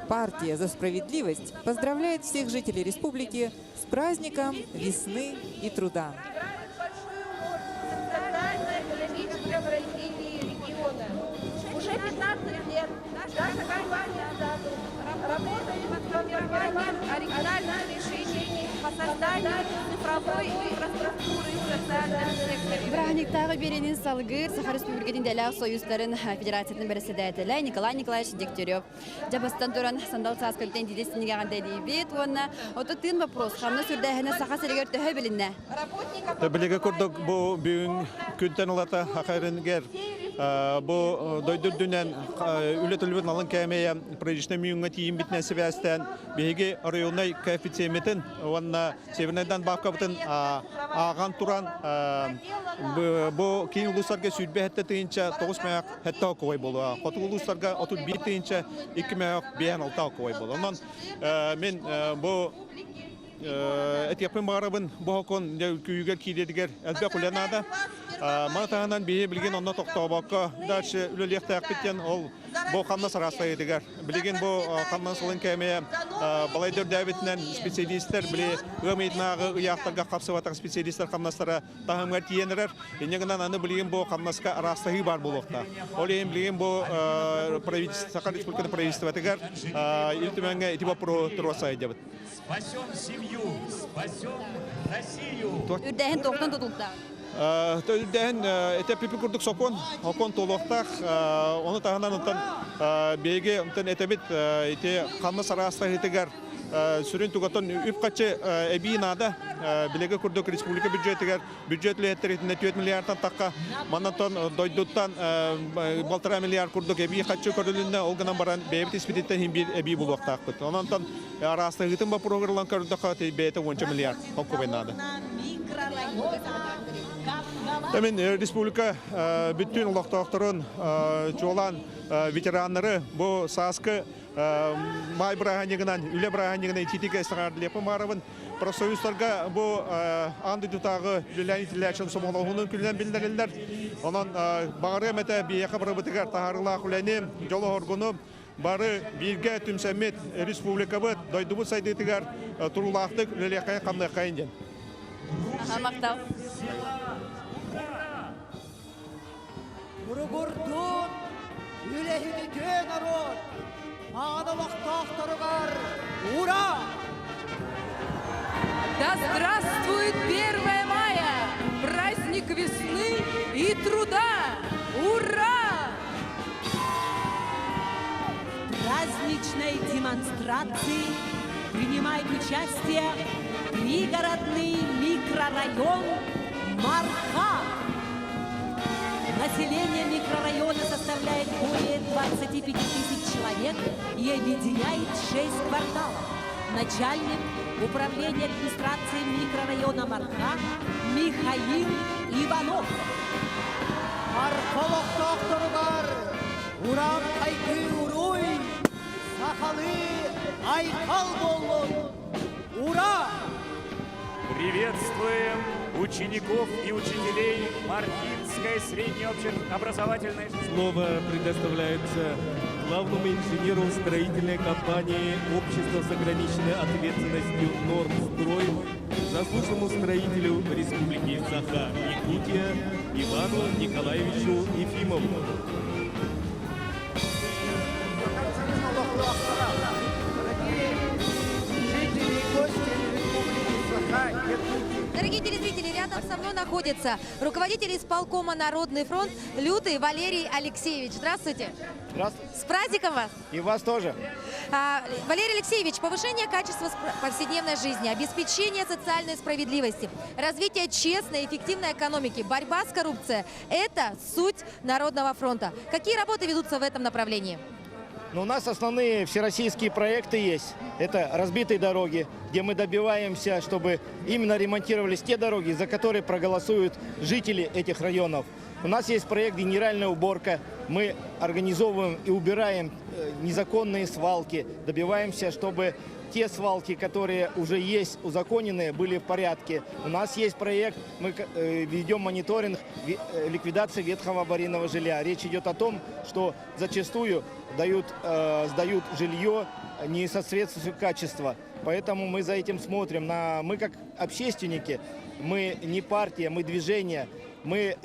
Партия «За справедливость» поздравляет всех жителей республики с праздником весны и труда. Социально-экономическом развитии региона. Уже 15 лет наша компания работает над формированием оригинальных решений по созданию цифровой инфраструктуры в социальном секторе. Брахниктағы беренин салгыр Саха Республикатын дәләг союздарын федерациятын председателі Николай Николаевич Дегтярев. Жабастан туран сандал саас көлтен дидесінеге ғандай дейбет, онна оты тын вопрос, қамны сүрдәхіні Саха сәрігер төхі білінне. Білігі күрдік бұл бүйін күнтен олата ақайрын гер bu doydurdunan ületülbün alın kemeye projesi müyünge tiyim bitne sebesten bege rayonay koeffisiyemetin onna severneden bakabıtın ağan turan bu kin uluslarga südbe hatta teyince 9 mayak hatta koy bolu. Kotu uluslarga 31 teyince 2 mayak beyan alta koy bolu. Ondan men bu etiyapın bağırabın bu hakon küyüger kiyediger elbette kullanada. Matahanan bihe bilgin onna tokta bakka darşı üleliyekte akbitten ol bu kanna sarasta ediger. Bilgin bu kanna salın kemeye balaydır devetinden spesialistler bile ımeydinağı ıyaktarga kapsıvatak spesialistler kannaslara tahımgar tiyenerer. Yengeğinden anı bilgin bu kannaska arastahı var bulukta. Oleyim bilgin bu Sakar Respublika'da pravительство ediger. İltümenge itibar pro turvasa edebit. Спасем семью, спасем Россию. Үрдәһен тоқтан тотулта. Тölden ete pipi kurduk sokon, okon toloktak, onu tahanan ondan bege ondan etebit ete kanna sarasta itegar sürün tugaton üp kaçı ebinada bilege kurduk Respublika büdjetiger büdjetle ettiritinde 4 milyardan takka manatan doyduttan 1,5 milyar kurduk ebi kaçı körülünde olganan baran bebit ispiditten him bir ebi bulak takıt. Ondan arasta hitin bu programlan kurduk ate bete 10 milyar hokku benada. Hemen Respublika bütün ulaqtaqların çoğulan veteranları bu saskı may bırahanıgınan, üle bırahanıgınan ititik estağarlı yapım varabın. Prosoyuslarga bu andı tutağı ülelen itilaçın somalağının küllen bildirirler. Onun bağırı mete bir yaka bırakıtıgar taharıla kulenim, yolu horgunu barı bilge tümsemmet Respublika bıt doydu saydıtıgar turulaqtık ülele yakaya kamda yakayınca. Maqtav. Бургурдун үлехидите народ, мағана вақтақтарығар, ура! Да здравствует 1 мая, праздник весны и труда! Ура! В праздничной демонстрации принимает участие пригородный микрорайон Марха. Население микрорайона составляет более 25 тысяч человек и объединяет 6 кварталов. Начальник управления администрации микрорайона Марха Михаил Иванов. Арқалық тақтырғар, урам қайты уруй, сақалы айқал болын. Ура! Приветствуем учеников и учителей Мархинской средней общеобразовательной школы. Слово предоставляется главному инженеру строительной компании «Общество с ограниченной ответственностью «Нормстрой», заслуженному строителю Республики Саха-Якутия Ивану Николаевичу Ефимову. Дорогие телезрители, рядом со мной находится руководитель исполкома «Народный фронт» Лютый Валерий Алексеевич. Здравствуйте. Здравствуйте. С праздником вас. И вас тоже. Валерий Алексеевич, повышение качества повседневной жизни, обеспечение социальной справедливости, развитие честной и эффективной экономики, борьба с коррупцией – это суть Народного фронта. Какие работы ведутся в этом направлении? Но у нас основные всероссийские проекты есть. Это разбитые дороги, где мы добиваемся, чтобы именно ремонтировались те дороги, за которые проголосуют жители этих районов. У нас есть проект «Генеральная уборка». Мы организовываем и убираем незаконные свалки, добиваемся, чтобы те свалки, которые уже есть узаконенные, были в порядке. У нас есть проект, мы ведем мониторинг ликвидации ветхого аварийного жилья. Речь идет о том, что зачастую сдают жилье не соответствующего качества. Поэтому мы за этим смотрим. Мы как общественники, мы не партия, мы движение. Мы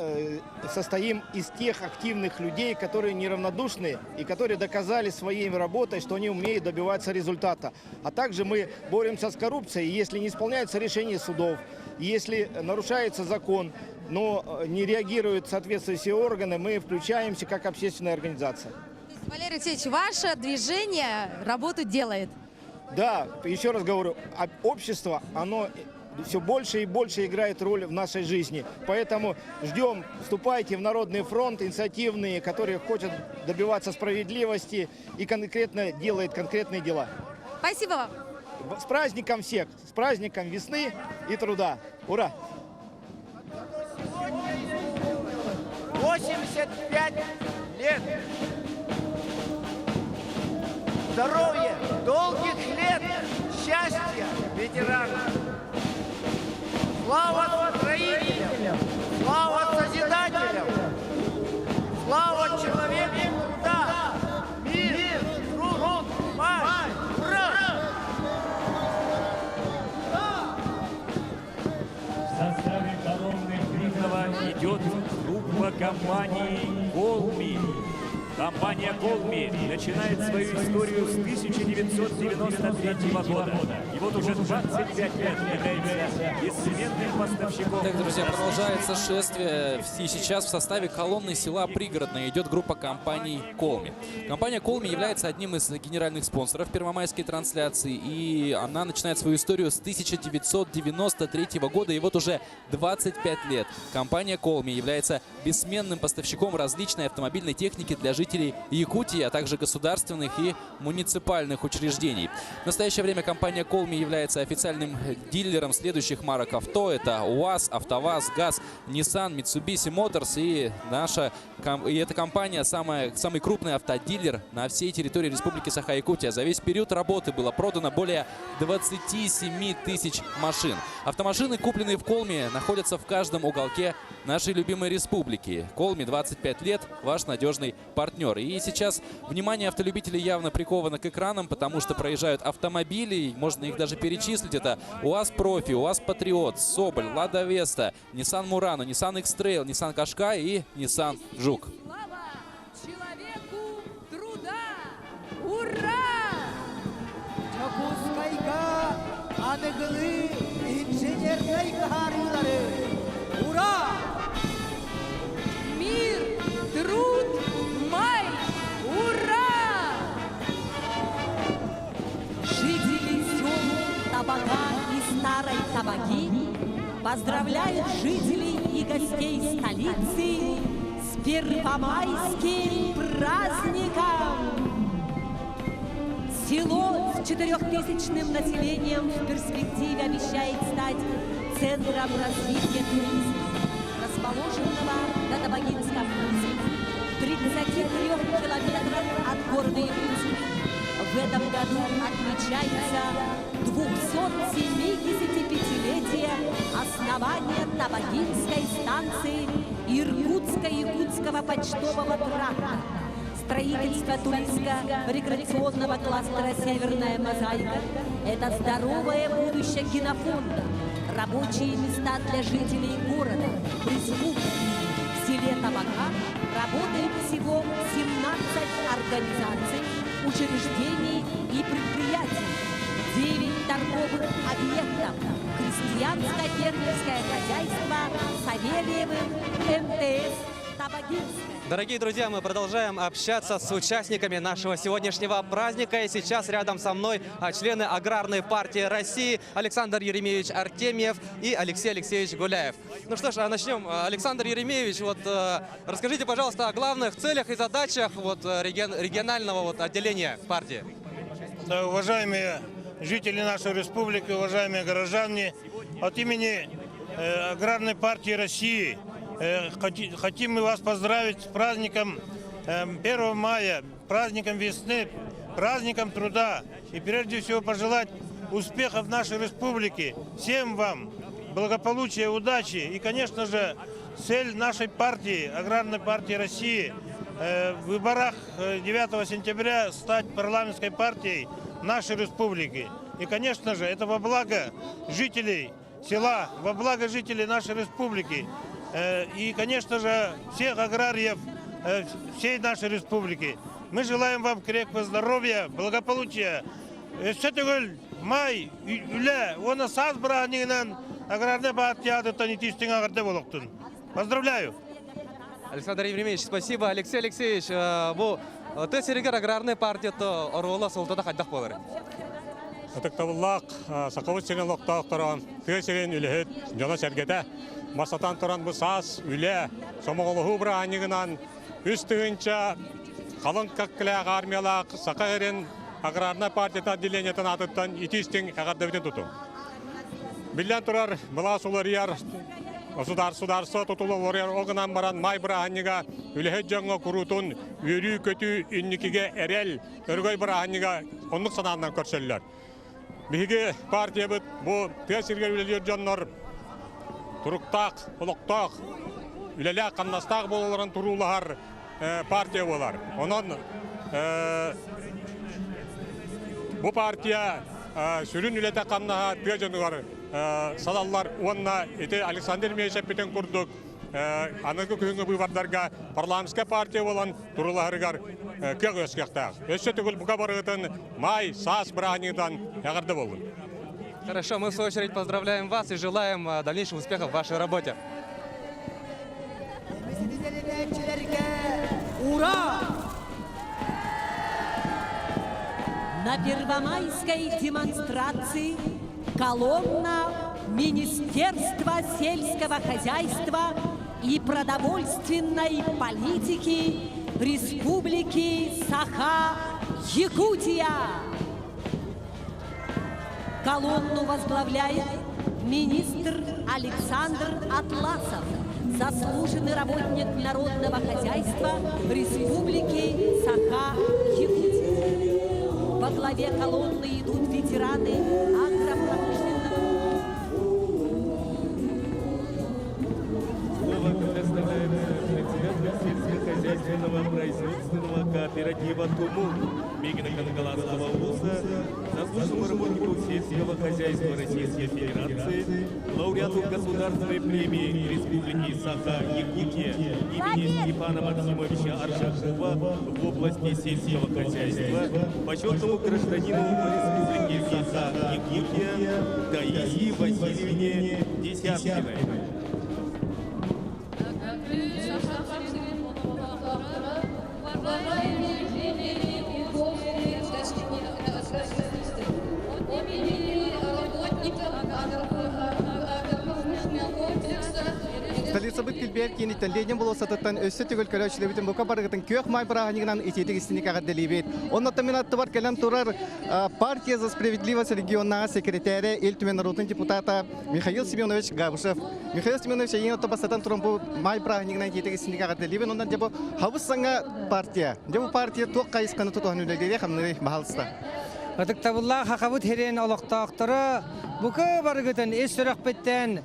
состоим из тех активных людей, которые неравнодушны и которые доказали своей работой, что они умеют добиваться результата. А также мы боремся с коррупцией, если не исполняются решения судов, если нарушается закон, но не реагируют соответствующие органы, мы включаемся как общественная организация. Валерий Алексеевич, ваше движение работу делает. Да, еще раз говорю, общество, оно все больше и больше играет роль в нашей жизни. Поэтому ждем, вступайте в Народный фронт, инициативные, которые хотят добиваться справедливости и конкретно делают конкретные дела. Спасибо вам. С праздником всех, с праздником весны и труда. Ура! 85 лет. Здоровья, долгих лет, счастья ветеранам. Слава строителям, слава созидателям, слава человеку труда, мир, труд, мать, ура! В составе колонны Гринова идет группа компании «Колми». Компания «Колми» начинает свою историю с 1993 года. И вот уже 25 лет является бессменным поставщиком. Так, друзья, продолжается шествие. И сейчас в составе колонны села Пригородное идет группа компаний «Колми». Компания «Колми» является одним из генеральных спонсоров первомайской трансляции. И она начинает свою историю с 1993 года. И вот уже 25 лет компания «Колми» является бессменным поставщиком различной автомобильной техники для жителей Якутии, а также государственных и муниципальных учреждений. В настоящее время компания «Колми» является официальным дилером следующих марок авто. Это УАЗ, АвтоВАЗ, ГАЗ, Nissan, Mitsubishi Motors. И эта компания самый крупный автодилер на всей территории Республики Саха-Якутия. За весь период работы было продано более 27 тысяч машин. Автомашины, купленные в «Колми», находятся в каждом уголке нашей любимой республики. «Колми» 25 лет, ваш надежный партнер. И сейчас внимание автолюбителей явно приковано к экранам, потому что проезжают автомобили, можно их даже перечислить. Это УАЗ Профи, УАЗ Патриот, Соболь, Лада Веста, Nissan Murano, Nissan X-Trail, Nissan Qashqai и Nissan Жук. Человеку труда! Ура! Чокускайга аныгылы инженерной карьеры! Ура! Мир, труд, май! Ура! Жители сел Табака и Старой Табаки поздравляют жителей и гостей столицы с первомайским праздником! Село с 4000-ным населением в перспективе обещает стать центром развития туризма, расположенного на Табагинском мысе, в 33 километрах от города Якутска. В этом году отмечается 275-летие основания Табагинской станции Иркутско-Якутского почтового тракта. Строительство туристско-рекреационного кластера «Северная мозаика» – это здоровое будущее генофонда, рабочие места для жителей города, республики. В селе Табака работает всего 17 организаций, учреждений и предприятий, 9 торговых объектов, крестьянско-фермерское хозяйство Савельевым МТС Табагинское. Дорогие друзья, мы продолжаем общаться с участниками нашего сегодняшнего праздника. И сейчас рядом со мной члены Аграрной партии России Александр Еремеевич Артемьев и Алексей Алексеевич Гуляев. Ну что ж, начнем. Александр Еремеевич, расскажите, пожалуйста, о главных целях и задачах регионального отделения партии. Уважаемые жители нашей республики, уважаемые горожане, от имени Аграрной партии России хотим мы вас поздравить с праздником 1 мая, праздником весны, праздником труда. И прежде всего пожелать успехов нашей республике, всем вам благополучия, удачи. И, конечно же, цель нашей партии, Аграрной партии России, в выборах 9 сентября стать парламентской партией нашей республики. И, конечно же, это во благо жителей села, во благо жителей нашей республики. И, конечно же, всех аграриев всей нашей республики. Мы желаем вам крепкого здоровья, благополучия. Май, Юля, он саз бранинан, аграрная партия, это не тистинг аграрный волоктун. Поздравляю! Александр Еремеевич, спасибо. Алексей Алексеевич, ты серегер аграрная партия, то орола солтада ходах повар. Атыктабыллак сакабыт сенен локтоктора тесерен үлехет жана сергете масатан туран бу сас үле сомоголу браанигынан үстүгүнчө калын каккля армиялак сакаерен аграрна партия отделениятан атыттан итистин агардабитен туту. Билен турар мыласуларыяр сударса тутулуларыяр огынан баран май брааннига үлехет жаңга курутун үрүү көтү үнникиге эрел өргөй брааннига онлук санаандан көрсөллөр. Биһиги партия бит бу тесирге үлелер жоннор туруктак, улуктак, үлелек каннастак бололарын турулар партия болар. Онон бу партия сүрүн үлете каннаха тежонугар салаллар онна эте Александр Мешеппетен курдук. Аныгы күнгө буйвардарга парламентская партия болан туруларыгар көк өскектак. Өссө түгүл буга барыгытын май сас бранидан ягарды болун. Хорошо, мы в свою очередь поздравляем вас и желаем дальнейших успехов в вашей работе. Ура! На первомайской демонстрации колонна Министерства сельского хозяйства и продовольственной политики Республики Саха-Якутия. Колонну возглавляет министр Александр Атласов, заслуженный работник народного хозяйства Республики Саха-Якутия. Во главе колонны идут ветераны агропромышленного. Сельскохозяйственного производственного кооператива «Тумун» Мегина Канагаласского улуса, заслуженному работнику сельского хозяйства Российской Федерации, лауреату государственной премии Республики Саха-Якутия имени Степана Максимовича Аршакова в области сельского хозяйства, почетному гражданину Республики Саха-Якутия Таисии Васильевне Десяткиной. Столица бит килбер кенитен леден болса таттан өссө түгөл көрөчлөбүтүн бука баргытын көк май брагынынан итетик истиник агаделибет. Оннотта мен аттыбар келем турар партия за справедливость регионного секретаря Эльтумен народный депутата Михаил Семенович Габушев. Михаил Семенович ең отта бастатан туран бу май брагынынан итетик истиник агаделибет. Ондан жабу хабысаңа партия. Жабу партия тоқ кайысканы тутуган үлелере хамны махалыста. Атыктабылла хакабыт херен олоктоктора бука баргытын эсөрөкпеттен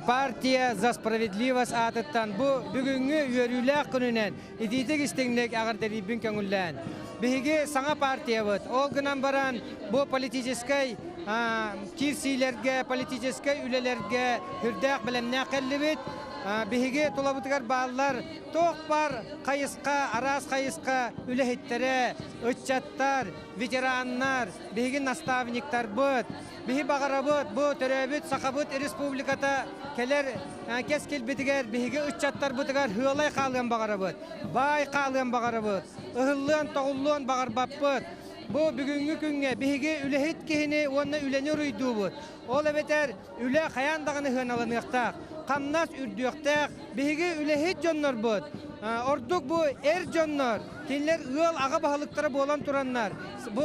партия за справедливость атыттан бу бүгүнгү үйөрүлөк күнүнөн идитик истеңдек агардерибин көңүллән. Биһиги саңа партия бут. Ол гынан баран бу политической кирсилерге, политической үлелерге хүрдәк белемнә кәллебит. Биһиге тулабытыгар баллар тоқ бар кайыска, арас кайыска үлехеттере, өтчаттар, ветераннар, биһиге наставниктар бут. Биһи багарабыт, бу төрөбүт сакабыт республиката келер кес келбетигер биһиге өтчаттар бутыгар хылай калган багарабыт. Бай калган багарабыт. Ыһыллын, тоғуллын багарбаппыт. Бу бүгүнгү күнгө биһиге үлехет кихини онна үленер уйдубут. Ол эбетер үле каяндагыны хыналыныктак. Камнас үрдүктәк биһиге үлехет жоннор бут. Ордук бу жоннор. Кинлер ыл ага баһалыктары болан тураннар. Бу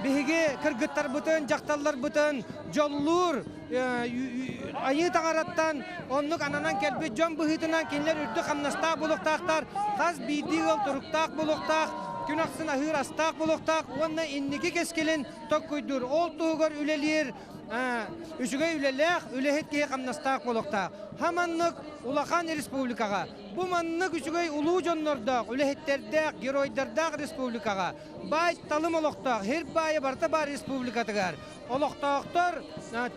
биһиге кыргыттар бутын, жакталлар бутын, жоллур айы таңараттан оннук ананан келбе жон быһытынан кинлер үрдү камнаста булуктактар. Каз биди ыл туруктак булуктак. Күнаксын ахыр астак булуктак. Онна инники кескелин ток куйдур. Ол тугар үлелер. Үчүгөй үлелек, үлехет кие камнастак болуктак. Хаманнык улахан республикага. Бу маннык үчүгөй улуу жоннордак, үлехеттердек, геройдардак республикага. Бай талым олоктак, хер байы барта бар республикатыгар. Олоктактар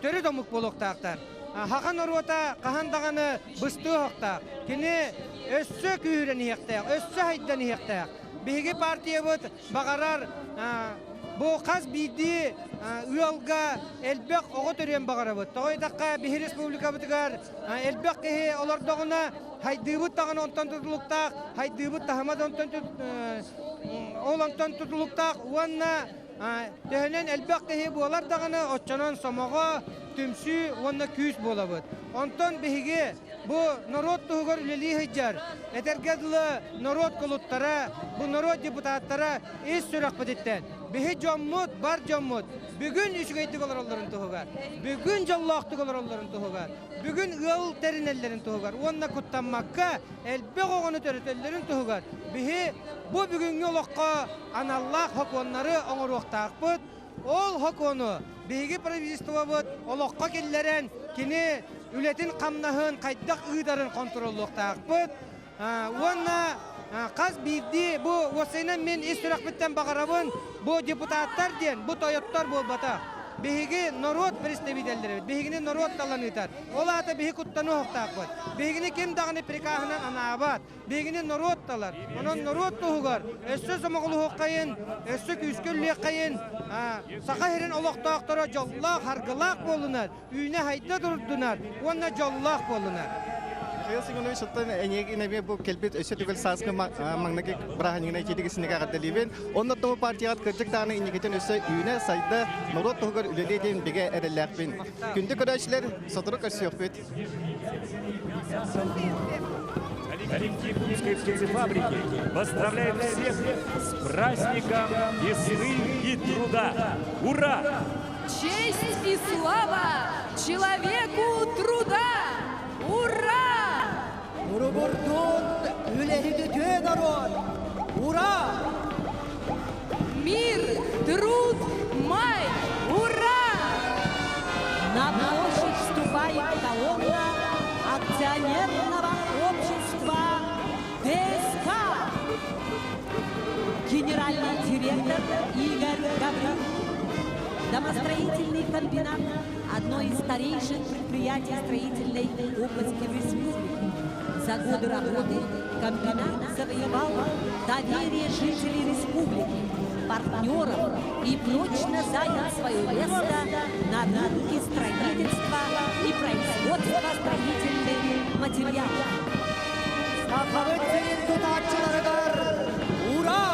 төрө домук болуктактар. Хахан оруата кахандаганы быстыы хоктак. Кини өссө күйрен иектак, өссө хайдан иектак. Биһиги партия бут багарар бу каз биди уялга элбек ого төрен багарабыт. Тойдакка биһи республика бутыгар элбек кеhe олордогуна хайдыбыт тагын онтон тутулуктак, хайдыбыт тахамад онтон олонтон тутулуктак, уанна Tehenen elbette bolar dağını otçanan somağa tümsü onunla küs bolabıd. Ondan bihige bu narod tuğgar üleli hiccar. Etergedli narod kulutlara, bu narod deputatlara iz sürak biditten. Bihi cammut, bar cammut. Bugün üçgeytik olur onların tuğgar. Bugün callahtık olur onların tuğgar. Bugün ığıl terin ellerin tuğgar. Onunla kutlanmakka elbek oğunu törütellerin tuğgar. Bihi bu bugün yolukka anallah hak onları oğur oktağıpıd. Ol hak onu. Bihi pravительство bud, olukka kelleren kini ületin kamnahın kaydak ığdarın kontrolluktaaqpıt. Onunla qaz bildi bu vasayna men istirak bitten bağırabın bu deputatlar diyen bu toyotlar bolbata. Bihigi narod представительleri, bihigini narod talanıtar. Ola ata bihi kuttanı hoqtaqpıt. Bihigini kim dağını prikahına anabat. Bihigini narod talar. Onun narod tuğugar. Össü samağılı hoqqayın, össü küsküllüye qayın. Saqahirin oloqtaqtara jallaq hargılaq bolunar. Üyüne hayda durdunar. Onna jallaq bolunar. Mikhail Semyonovich sultan enegi bu kelbet öse tügel saskı mangnaki brahaningina içetikisini kagatdalibin. Onda tomu partiyat kırcık tağını iniketen öse üyüne sayda narod tuğgar ülelediğin bege erellakbin. Günde köreçler soturuk ösüyokbet. Коллектив Курской птицефабрики поздравляет всех с праздником весны и труда. Ура! Честь и слава человеку труда! Ура! Урубурдун үлехидүтө народ! Ура! Мир, труд, май! Ура! На площадь вступает колонна акционерного общества ДСК. Генеральный директор Игорь Гаврилов. Домостроительный комбинат – одно из старейших предприятий строительной области в республике. За годы работы комбинат завоевал доверие жителей республики, партнеров и прочно занял свое место на рынке строительства и производства строительных материалов. Ура!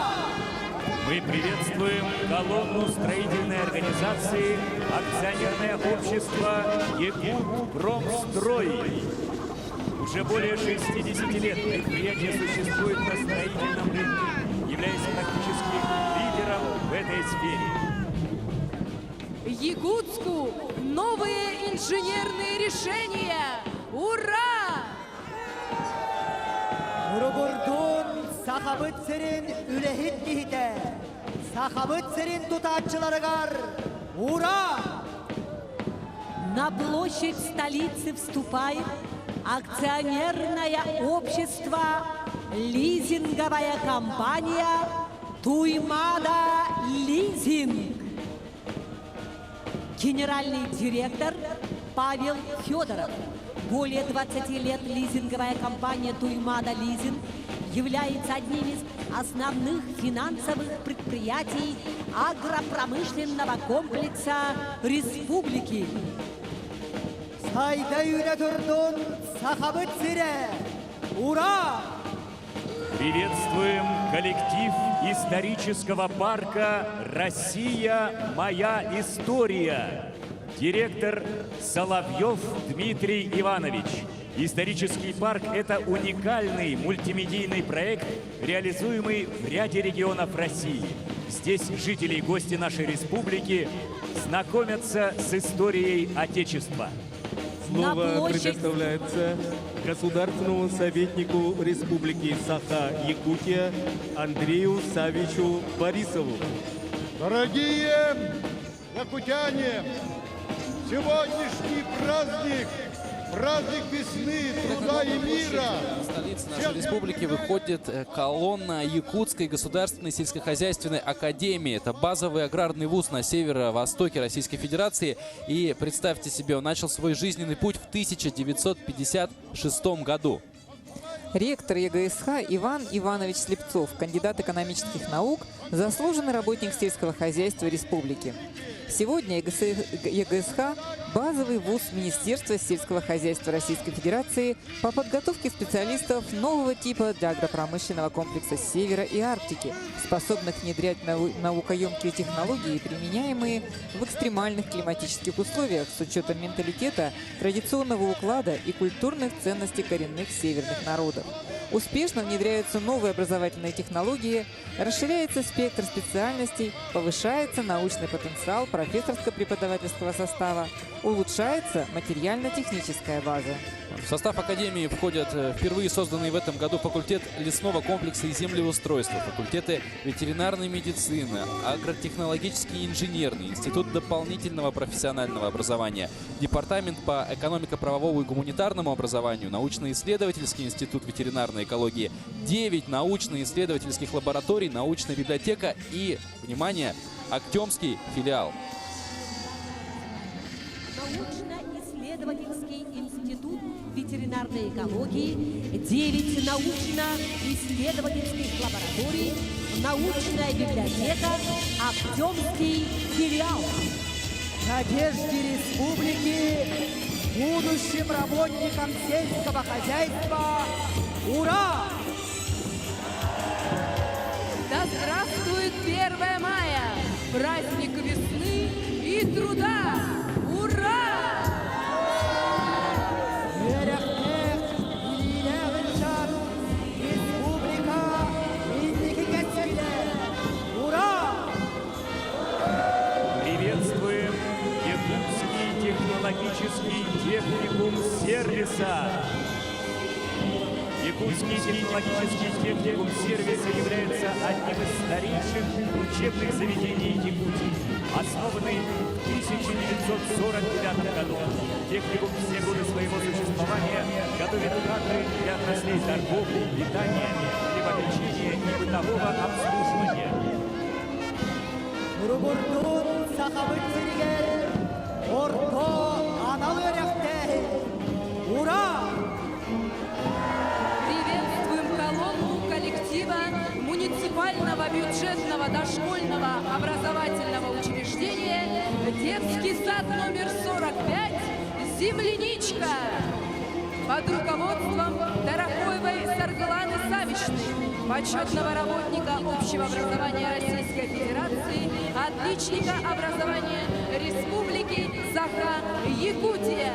Мы приветствуем колонну строительной организации акционерное общество «Якутпромстрой». Уже более 60 лет предприятие существует на строительном рынке, являясь практически лидером в этой сфере. Якутску новые инженерные решения! Ура! Урубурдун сахабыт серин үлехит кихите. Сахабыт серин тутатчыларыгар. Ура! На площадь столицы вступает акционерное общество лизинговая компания Туймада Лизинг. Генеральный директор Павел Федоров. Более 20 лет лизинговая компания Туймада Лизинг является одним из основных финансовых предприятий агропромышленного комплекса республики. Ура! Приветствуем коллектив исторического парка «Россия. Моя история». Директор Соловьев Дмитрий Иванович. Исторический парк – это уникальный мультимедийный проект, реализуемый в ряде регионов России. Здесь жители и гости нашей республики знакомятся с историей Отечества. Слово предоставляется государственному советнику Республики Саха-Якутия Андрею Савичу Борисову. Дорогие якутяне, сегодняшний праздник, праздник весны, труда и мира. В столице нашей республики выходит колонна Якутской государственной сельскохозяйственной академии. Это базовый аграрный вуз на северо-востоке Российской Федерации. И представьте себе, он начал свой жизненный путь в 1956 году. Ректор ЕГСХ Иван Иванович Слепцов, кандидат экономических наук, заслуженный работник сельского хозяйства республики. Сегодня ЕГСХ базовый вуз Министерства сельского хозяйства Российской Федерации по подготовке специалистов нового типа для агропромышленного комплекса Севера и Арктики, способных внедрять наукоемкие технологии, применяемые в экстремальных климатических условиях с учетом менталитета, традиционного уклада и культурных ценностей коренных северных народов. Успешно внедряются новые образовательные технологии, расширяется спектр специальностей, повышается научный потенциал профессорско-преподавательского состава, улучшается материально-техническая база. В состав Академии входят впервые созданный в этом году факультет лесного комплекса и землеустройства, факультеты ветеринарной медицины, агротехнологический и инженерный, институт дополнительного профессионального образования, департамент по экономико-правовому и гуманитарному образованию, научно-исследовательский институт ветеринарной экологии, 9 научно-исследовательских лабораторий, научная библиотека и, внимание, Актемский филиал. Научно-исследовательский институт ветеринарной экологии, 9 научно-исследовательских лабораторий, научная библиотека, Актемский филиал. Надежде республики, будущим работникам сельского хозяйства, ура! Да здравствует 1 мая, праздник весны и труда! Ура! Приветствуем Якутский технологический техникум сервиса. Якутский технологический техникум сервиса является одним из старейших учебных заведений Якутии. Основанный в 1949 году, техникум все годы своего существования готовит кадры для отраслей торговли, питания, хлебопечения и бытового обслуживания. Ура! Приветствуем колонну коллектива муниципального бюджетного дошкольного образовательного учреждения «Детский сад номер 45 «Земляничка» под руководством Дорохоевой Саргаланы Савичны, почетного работника общего образования Российской Федерации, отличника образования Республики Саха-Якутия.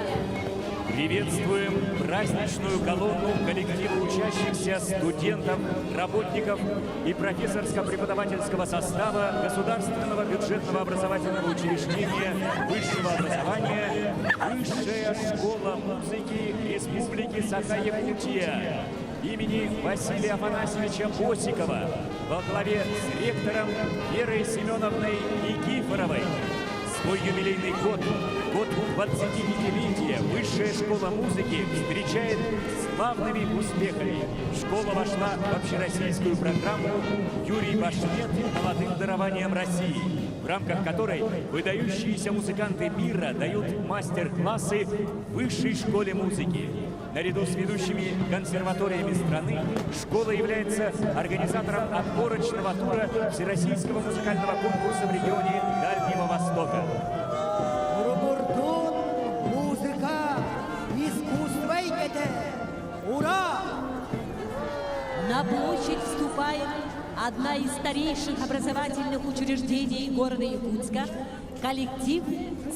Приветствуем праздничную колонну коллектива учащихся студентов, работников и профессорско-преподавательского состава Государственного бюджетного образовательного учреждения высшего образования Высшая школа музыки Республики Саха-Якутия имени Василия Афанасьевича Босикова во главе с ректором Верой Семеновной Никифоровой. Свой юбилейный год, год 25-летия, Высшая школа музыки встречает славными успехами. Школа вошла в общероссийскую программу «Юрий Башмет молодым дарованием России», в рамках которой выдающиеся музыканты мира дают мастер-классы в Высшей школе музыки. Наряду с ведущими консерваториями страны, школа является организатором отборочного тура Всероссийского музыкального конкурса в регионе Дальнего Востока. Музыка, искусство и ура! На площадь вступает одна из старейших образовательных учреждений города Якутска, коллектив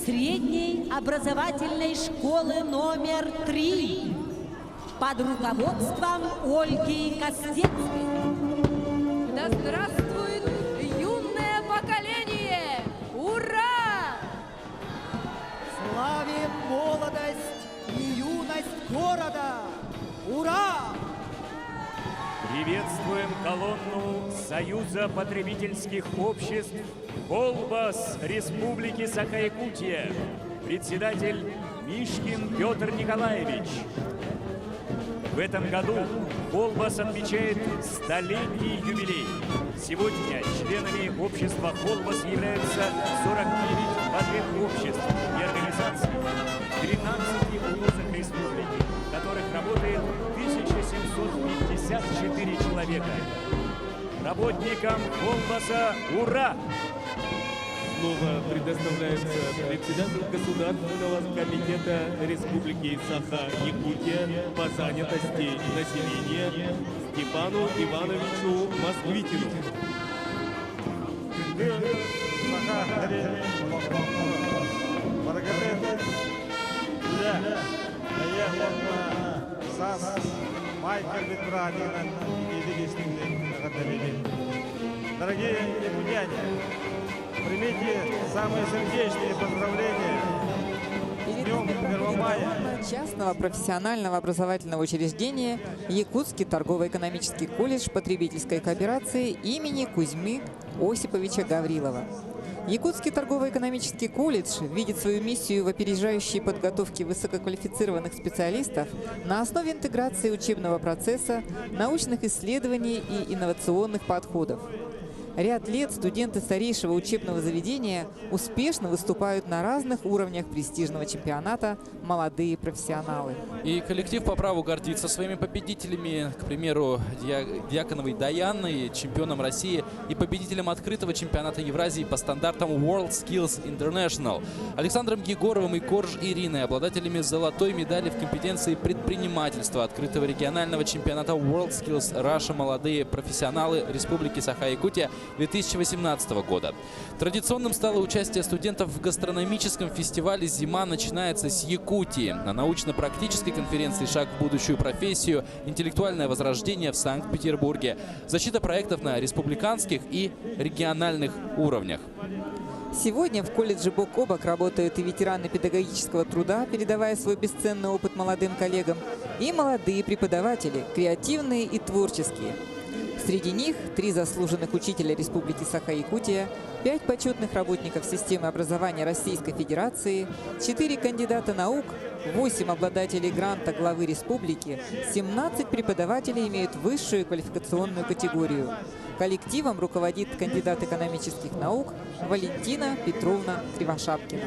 средней образовательной школы номер 3 под руководством Ольги Костецкой. Да здравствует юное поколение! Ура! Славим молодость и юность города! Ура! Приветствуем колонну Союза потребительских обществ «Колбас» Республики Саха-Якутия. Председатель Мишкин Петр Николаевич. В этом году «Колбас» отмечает 100-летний юбилей. Сегодня членами общества «Колбас» являются 49 подряд обществ и организаций в 13 вузах республики, в которых работает 1754 человека. Работникам «Колбаса» ура! Слово предоставляется председателю Государственного комитета Республики Саха-Якутия по занятости населения Степану Ивановичу Москвитину. Дорогие якутяне, примите самые сердечные поздравления с Днем 1 мая. Частного профессионального образовательного учреждения Якутский торгово-экономический колледж потребительской кооперации имени Кузьмы Осиповича Гаврилова. Якутский торгово-экономический колледж видит свою миссию в опережающей подготовке высококвалифицированных специалистов на основе интеграции учебного процесса, научных исследований и инновационных подходов. Ряд лет студенты старейшего учебного заведения успешно выступают на разных уровнях престижного чемпионата «Молодые профессионалы». И коллектив по праву гордится своими победителями, к примеру, Дьяконовой Даяной, чемпионом России и победителем открытого чемпионата Евразии по стандартам World Skills International, Александром Егоровым и Корж Ириной, обладателями золотой медали в компетенции предпринимательства открытого регионального чемпионата World Skills Russia «Молодые профессионалы» Республики Саха-Якутия 2018 года. Традиционным стало участие студентов в гастрономическом фестивале «Зима начинается с Якутии», на научно-практической конференции «Шаг в будущую профессию. Интеллектуальное возрождение» в Санкт-Петербурге, защита проектов на республиканских и региональных уровнях. Сегодня в колледже бок о бок работают и ветераны педагогического труда, передавая свой бесценный опыт молодым коллегам, и молодые преподаватели, креативные и творческие. Среди них 3 заслуженных учителя Республики Саха-Якутия, 5 почетных работников системы образования Российской Федерации, 4 кандидата наук, 8 обладателей гранта главы республики, 17 преподавателей имеют высшую квалификационную категорию. Коллективом руководит кандидат экономических наук Валентина Петровна Кривошапкина.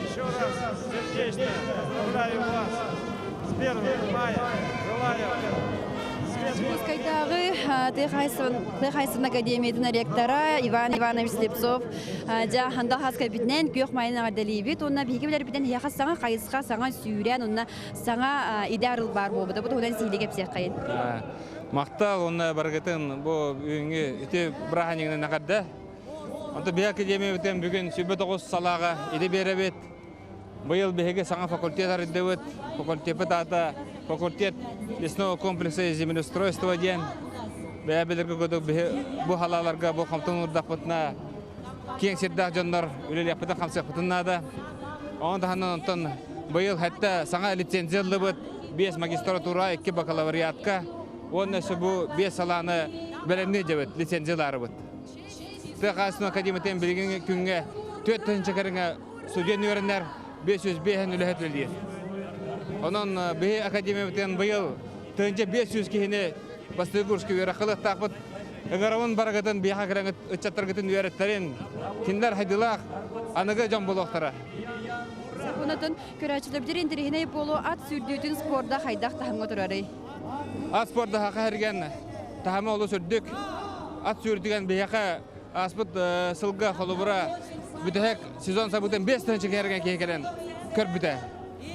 Еще раз сердечно поздравляю вас с 1 мая. Желаю Тыхайсын академиятын ректора Иван Иванович Слепцов жа хандахас капитнен күйөх майынага делибит онна биги билер битен яха саңа кайыска саңа сүйрен онна саңа идарыл бар болбуда бу тудан силегеп сякайын. Мактал онна баргатын бу үйүнгө ите браханигне накадда. Онда би академиятын бүгүн сүбө 9 салага иде беребет. Быйыл беге саңа факультет ардебет, факультет лесного комплекса и землеустройства ден. Бәбелерге көдө бу халаларга бу камтын урдапытна кең сирдак жоннор үлелепте камсакпытнада. Онда ханнан быйыл хатта саңа лицензиялыбыт 5 магистратура, 2 бакалавриатка, онна бу 5 саланы белемне дебет лицензиялары бут. Тыгасына академиятен билген күнгө 4-нче кереңе студент үйренер 500 үлөһөтүлдү. Онон бе академиятен быйыл төнче 500 кихине Бастыгурский үйрәкылык тапыт. Эгаравын барагатын бияха кереңе өчәттәргәтен үйрәттерин. Киндер хайдылак аныгы жан булактара. Сакунатын көрәчләр дирен диренә болу ат сүрдүтүн спортда хайдак тахымга турары. Ат спортда хака хәргән тахамы олы сүрдүк. Ат сүрдүгән бияха аспыт сылга холубра бүтәк сезон сабытын 5-нче кергән кекелен көрбүтә.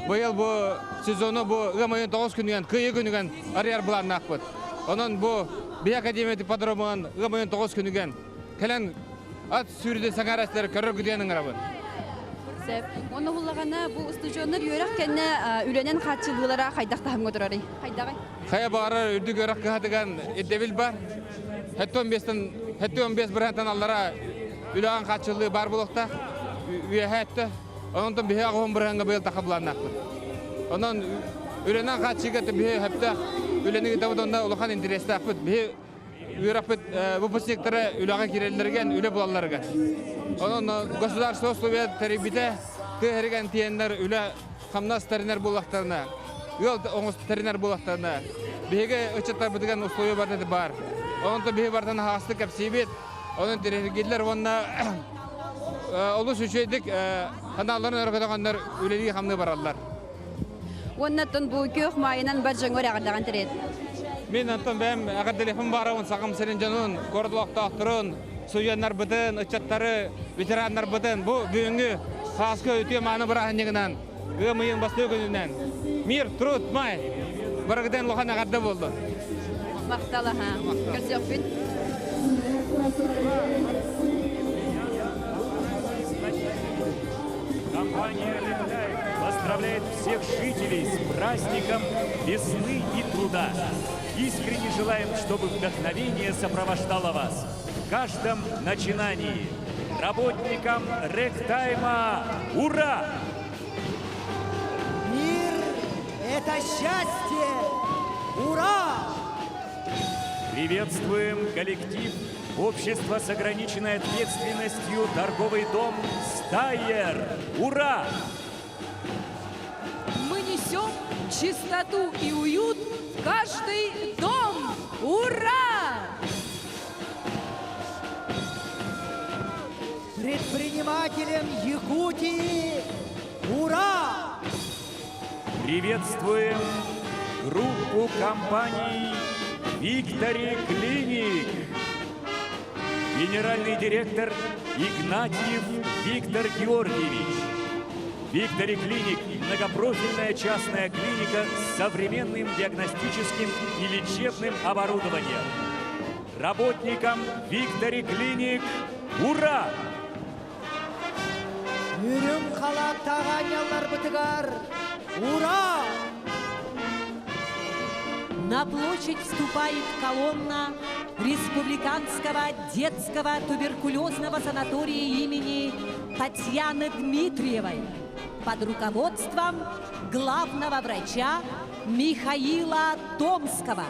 Быйыл бу сезону бу гамайын 9 күнүгән, кыйы күнүгән арыяр буларны акпыт. Онон бу би академияты подромын гамайын 9 күнүгән. Келен ат сүрдү саңараслар көрөр күдәнең рабы. Сәп, оны буллагана бу студионнар йөрәк кенне үләнән хатчылыгылара хайдак тахымга турары. Хайдагы. Хая бары үрдү көрәк кадыган эдевил бар. Хәтта 15 брантан аллара үлән хатчылыгы бар булыкта. Үәһәтте ондан бе агым бранга бел тахабланак. Ондан үләнән хатчыга бе хәтта үләнеге тавданда улахан интереста акыт бе Европа выпускниктары үләгә кирелләргән үлә булаларга. Ондан государство условия тербите тергән тиеннәр үлә хамнас тренер булактарына. Юл оңыс тренер булактарына. Беге өчәттә битгән условия бар. Ондан бе бардан хасты капсибет. Ондан тренерләр ванна олус үчәйдик каналларын өргәдәгәннәр үләле хамны баралар. Оннаттан бу көк майынан бар жаңор ағардаған тірет. Мен антон бәм ағар телефон барауын сағым сәрін жанын, кордылықтақтырын, суяннар бұдын, ұчаттары, ветераннар бұдын. Бұл бүгінгі сасқы өте маны бірағынегінен, өмейін басты өкінінен. Мир, труд, май. Бірігіден лоқан ағарды болды. Мақталы, ха. Көрсек бін. Компания «Ректай» поздравляет всех жителей с праздником весны и труда. Искренне желаем, чтобы вдохновение сопровождало вас в каждом начинании. Работникам «Ректайма» ура! Мир – это счастье! Ура! Приветствуем коллектив общества с ограниченной ответственностью «Торговый дом Стайер». Ура! Мы несем чистоту и уют в каждый дом. Ура! Предпринимателям Якутии ура! Приветствуем группу компаний «Виктори Клиник». Генеральный директор Игнатьев Виктор Георгиевич. «Виктори Клиник» – многопрофильная частная клиника с современным диагностическим и лечебным оборудованием. Работникам «Виктори Клиник» ура! Үрім қала тағанялар бытыгар. Ура! На площадь вступает колонна Республиканского детского туберкулезного санатория имени Татьяны Дмитриевой под руководством главного врача Михаила Томского.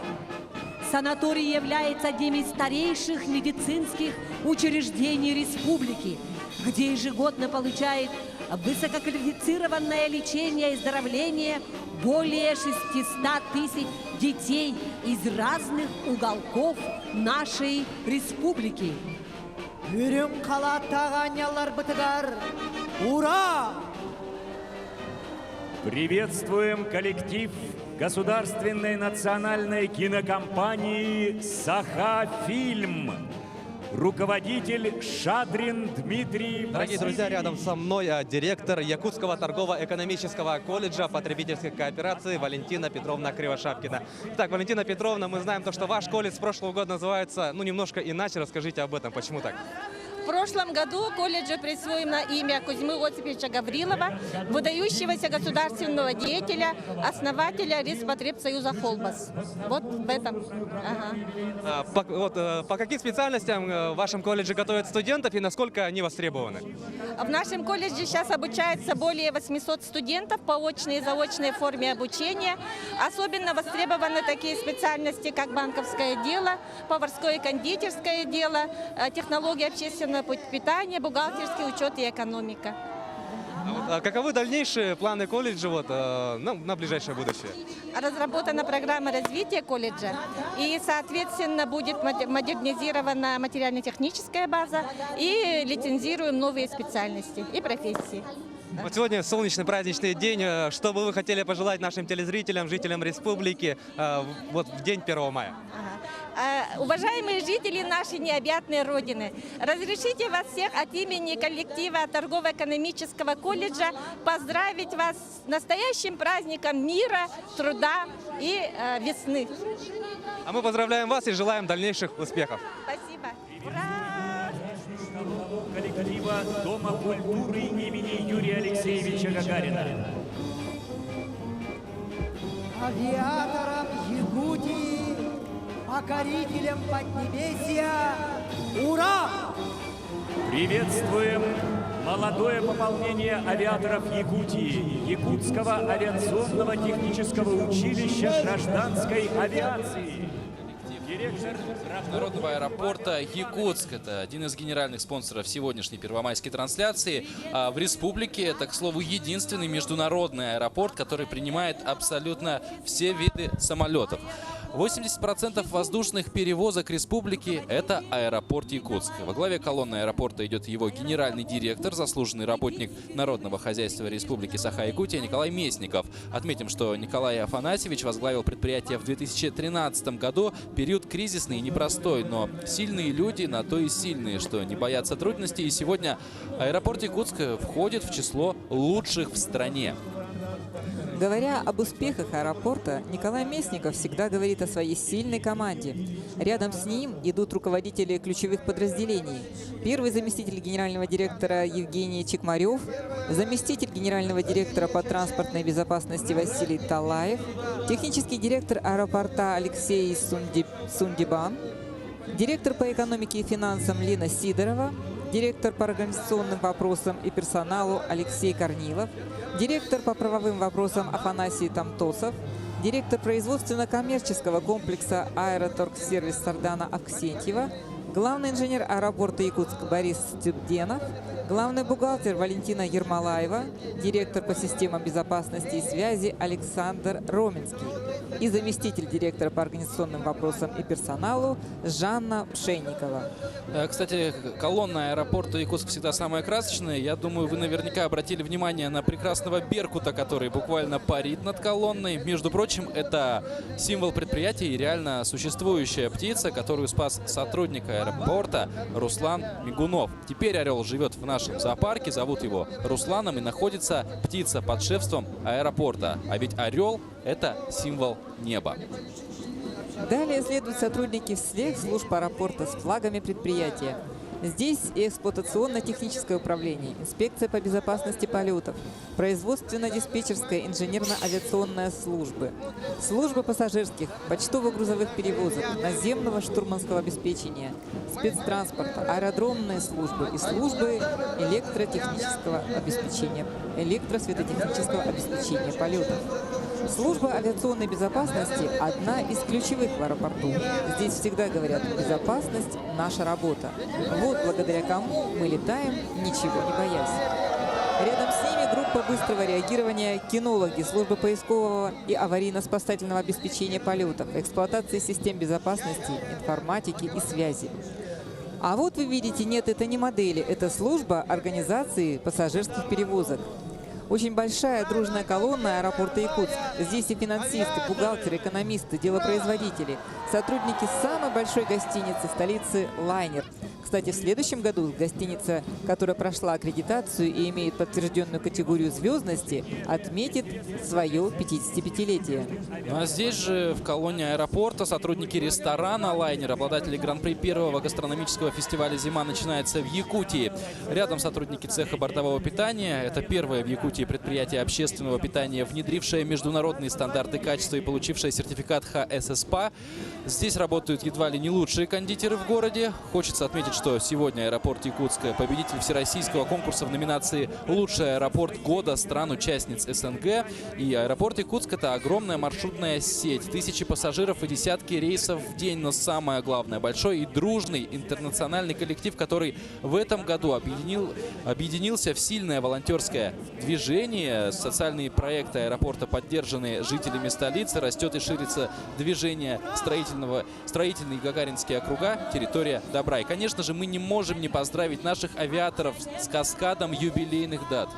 Санаторий является одним из старейших медицинских учреждений республики, где ежегодно получает высококвалифицированное лечение и оздоровление более 600 тысяч детей из разных уголков нашей республики. Үрім қала тағанялар бытыгар. Ура! Приветствуем коллектив государственной национальной кинокомпании «Саха-фильм». Руководитель Шадрин Дмитрий Васильевич. Дорогие друзья, рядом со мной директор Якутского торгово-экономического колледжа потребительской кооперации Валентина Петровна Кривошапкина. Так, Валентина Петровна, мы знаем то, что ваш колледж с прошлого года называется, немножко иначе. Расскажите об этом. Почему так? В прошлом году колледжу присвоено имя Кузьмы Осиповича Гаврилова, выдающегося государственного деятеля, основателя Респотребсоюза «Холбас». Вот в этом. Ага. По каким специальностям в вашем колледже готовят студентов и насколько они востребованы? В нашем колледже сейчас обучается более 800 студентов по очной и заочной форме обучения. Особенно востребованы такие специальности, как банковское дело, поварское и кондитерское дело, технологии общественного питания, бухгалтерский учет и экономика. Каковы дальнейшие планы колледжа на ближайшее будущее? Разработана программа развития колледжа и, соответственно, будет модернизирована материально-техническая база и лицензируем новые специальности и профессии. Вот сегодня солнечный праздничный день. Что бы вы хотели пожелать нашим телезрителям, жителям республики в день 1 мая? Уважаемые жители нашей необъятной Родины, разрешите вас всех от имени коллектива торгово-экономического колледжа поздравить вас с настоящим праздником мира, труда и весны. А мы поздравляем вас и желаем дальнейших успехов. Спасибо. Коллектива Дома культуры имени Юрия Алексеевича Гагарина. Авиаторам Якутии, покорителям Поднебесья, ура! Приветствуем молодое пополнение авиаторов Якутии, Якутского авиационного технического училища гражданской авиации. Директор Международного аэропорта Якутск. Это один из генеральных спонсоров сегодняшней первомайской трансляции. В республике это, к слову, единственный международный аэропорт, который принимает абсолютно все виды самолетов. 80% воздушных перевозок республики – это аэропорт Якутск. Во главе колонны аэропорта идет его генеральный директор, заслуженный работник Народного хозяйства Республики Саха-Якутия Николай Местников. Отметим, что Николай Афанасьевич возглавил предприятие в 2013 году. Период кризисный и непростой, но сильные люди на то и сильные, что не боятся трудностей. И сегодня аэропорт Якутск входит в число лучших в стране. Говоря об успехах аэропорта, Николай Местников всегда говорит о своей сильной команде. Рядом с ним идут руководители ключевых подразделений. Первый заместитель генерального директора Евгений Чекмарев, заместитель генерального директора по транспортной безопасности Василий Талаев, технический директор аэропорта Алексей Сундибан, директор по экономике и финансам Лена Сидорова, директор по организационным вопросам и персоналу Алексей Корнилов, директор по правовым вопросам Афанасий Тамтосов, директор производственно-коммерческого комплекса «Аэроторгсервис» Сардана Аксентьева, главный инженер аэропорта Якутск Борис Стюбденов, главный бухгалтер Валентина Ермолаева, директор по системам безопасности и связи Александр Роменский и заместитель директора по организационным вопросам и персоналу Жанна Пшенникова. Кстати, колонна аэропорта Якутск всегда самая красочная. Я думаю, вы наверняка обратили внимание на прекрасного беркута, который буквально парит над колонной. Между прочим, это символ предприятия и реально существующая птица, которую спас сотрудник аэропорта Руслан Мигунов. Теперь орел живет в нашем зоопарке, зовут его Русланом, и находится птица под шефством аэропорта. А ведь орел – это символ неба. Далее следуют сотрудники всех служб аэропорта с флагами предприятия. Здесь и эксплуатационно-техническое управление, инспекция по безопасности полетов, производственно-диспетчерская инженерно-авиационная службы, служба пассажирских, почтово-грузовых перевозок, наземного штурманского обеспечения, спецтранспорта, аэродромные службы и службы электротехнического обеспечения, электросветотехнического обеспечения полетов. Служба авиационной безопасности – одна из ключевых в аэропорту. Здесь всегда говорят: безопасность – наша работа. Вот благодаря кому мы летаем, ничего не боясь. Рядом с ними группа быстрого реагирования, кинологи, служба поискового и аварийно-спасательного обеспечения полетов, эксплуатации систем безопасности, информатики и связи. А вот вы видите, нет, это не модели, это служба организации пассажирских перевозок. Очень большая дружная колонна аэропорта Якутск. Здесь и финансисты, бухгалтеры, экономисты, делопроизводители, сотрудники самой большой гостиницы столицы «Лайнер». Кстати, в следующем году гостиница, которая прошла аккредитацию и имеет подтвержденную категорию звездности, отметит свое 55-летие. Ну а здесь же, в колонне аэропорта, сотрудники ресторана «Лайнер», обладатели гран-при первого гастрономического фестиваля «Зима» начинается в Якутии. Рядом сотрудники цеха бортового питания. Это первое в Якутии предприятие общественного питания, внедрившее международные стандарты качества и получившее сертификат ХССПА. Здесь работают едва ли не лучшие кондитеры в городе. Хочется отметить, что сегодня аэропорт Якутска победитель всероссийского конкурса в номинации «Лучший аэропорт года стран-участниц СНГ». И аэропорт Якутск – это огромная маршрутная сеть. Тысячи пассажиров и десятки рейсов в день. Но самое главное – большой и дружный интернациональный коллектив, который в этом году объединился в сильное волонтерское движение. Социальные проекты аэропорта поддержаны жителями столицы. Растет и ширится движение строительные Гагаринские округа, территория добра. И, конечно же, мы не можем не поздравить наших авиаторов с каскадом юбилейных дат.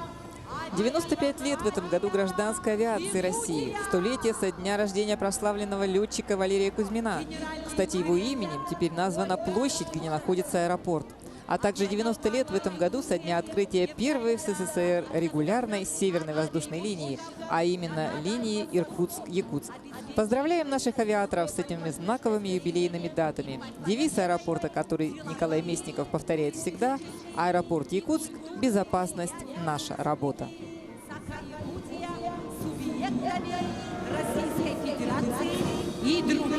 95 лет в этом году гражданской авиации России. Столетие со дня рождения прославленного летчика Валерия Кузьмина. Кстати, его именем теперь названа площадь, где находится аэропорт. А также 90 лет в этом году со дня открытия первой в СССР регулярной северной воздушной линии, а именно линии Иркутск-Якутск. Поздравляем наших авиаторов с этими знаковыми юбилейными датами. Девиз аэропорта, который Николай Местников повторяет всегда: аэропорт Якутск, безопасность – наша работа. Российской Федерации и других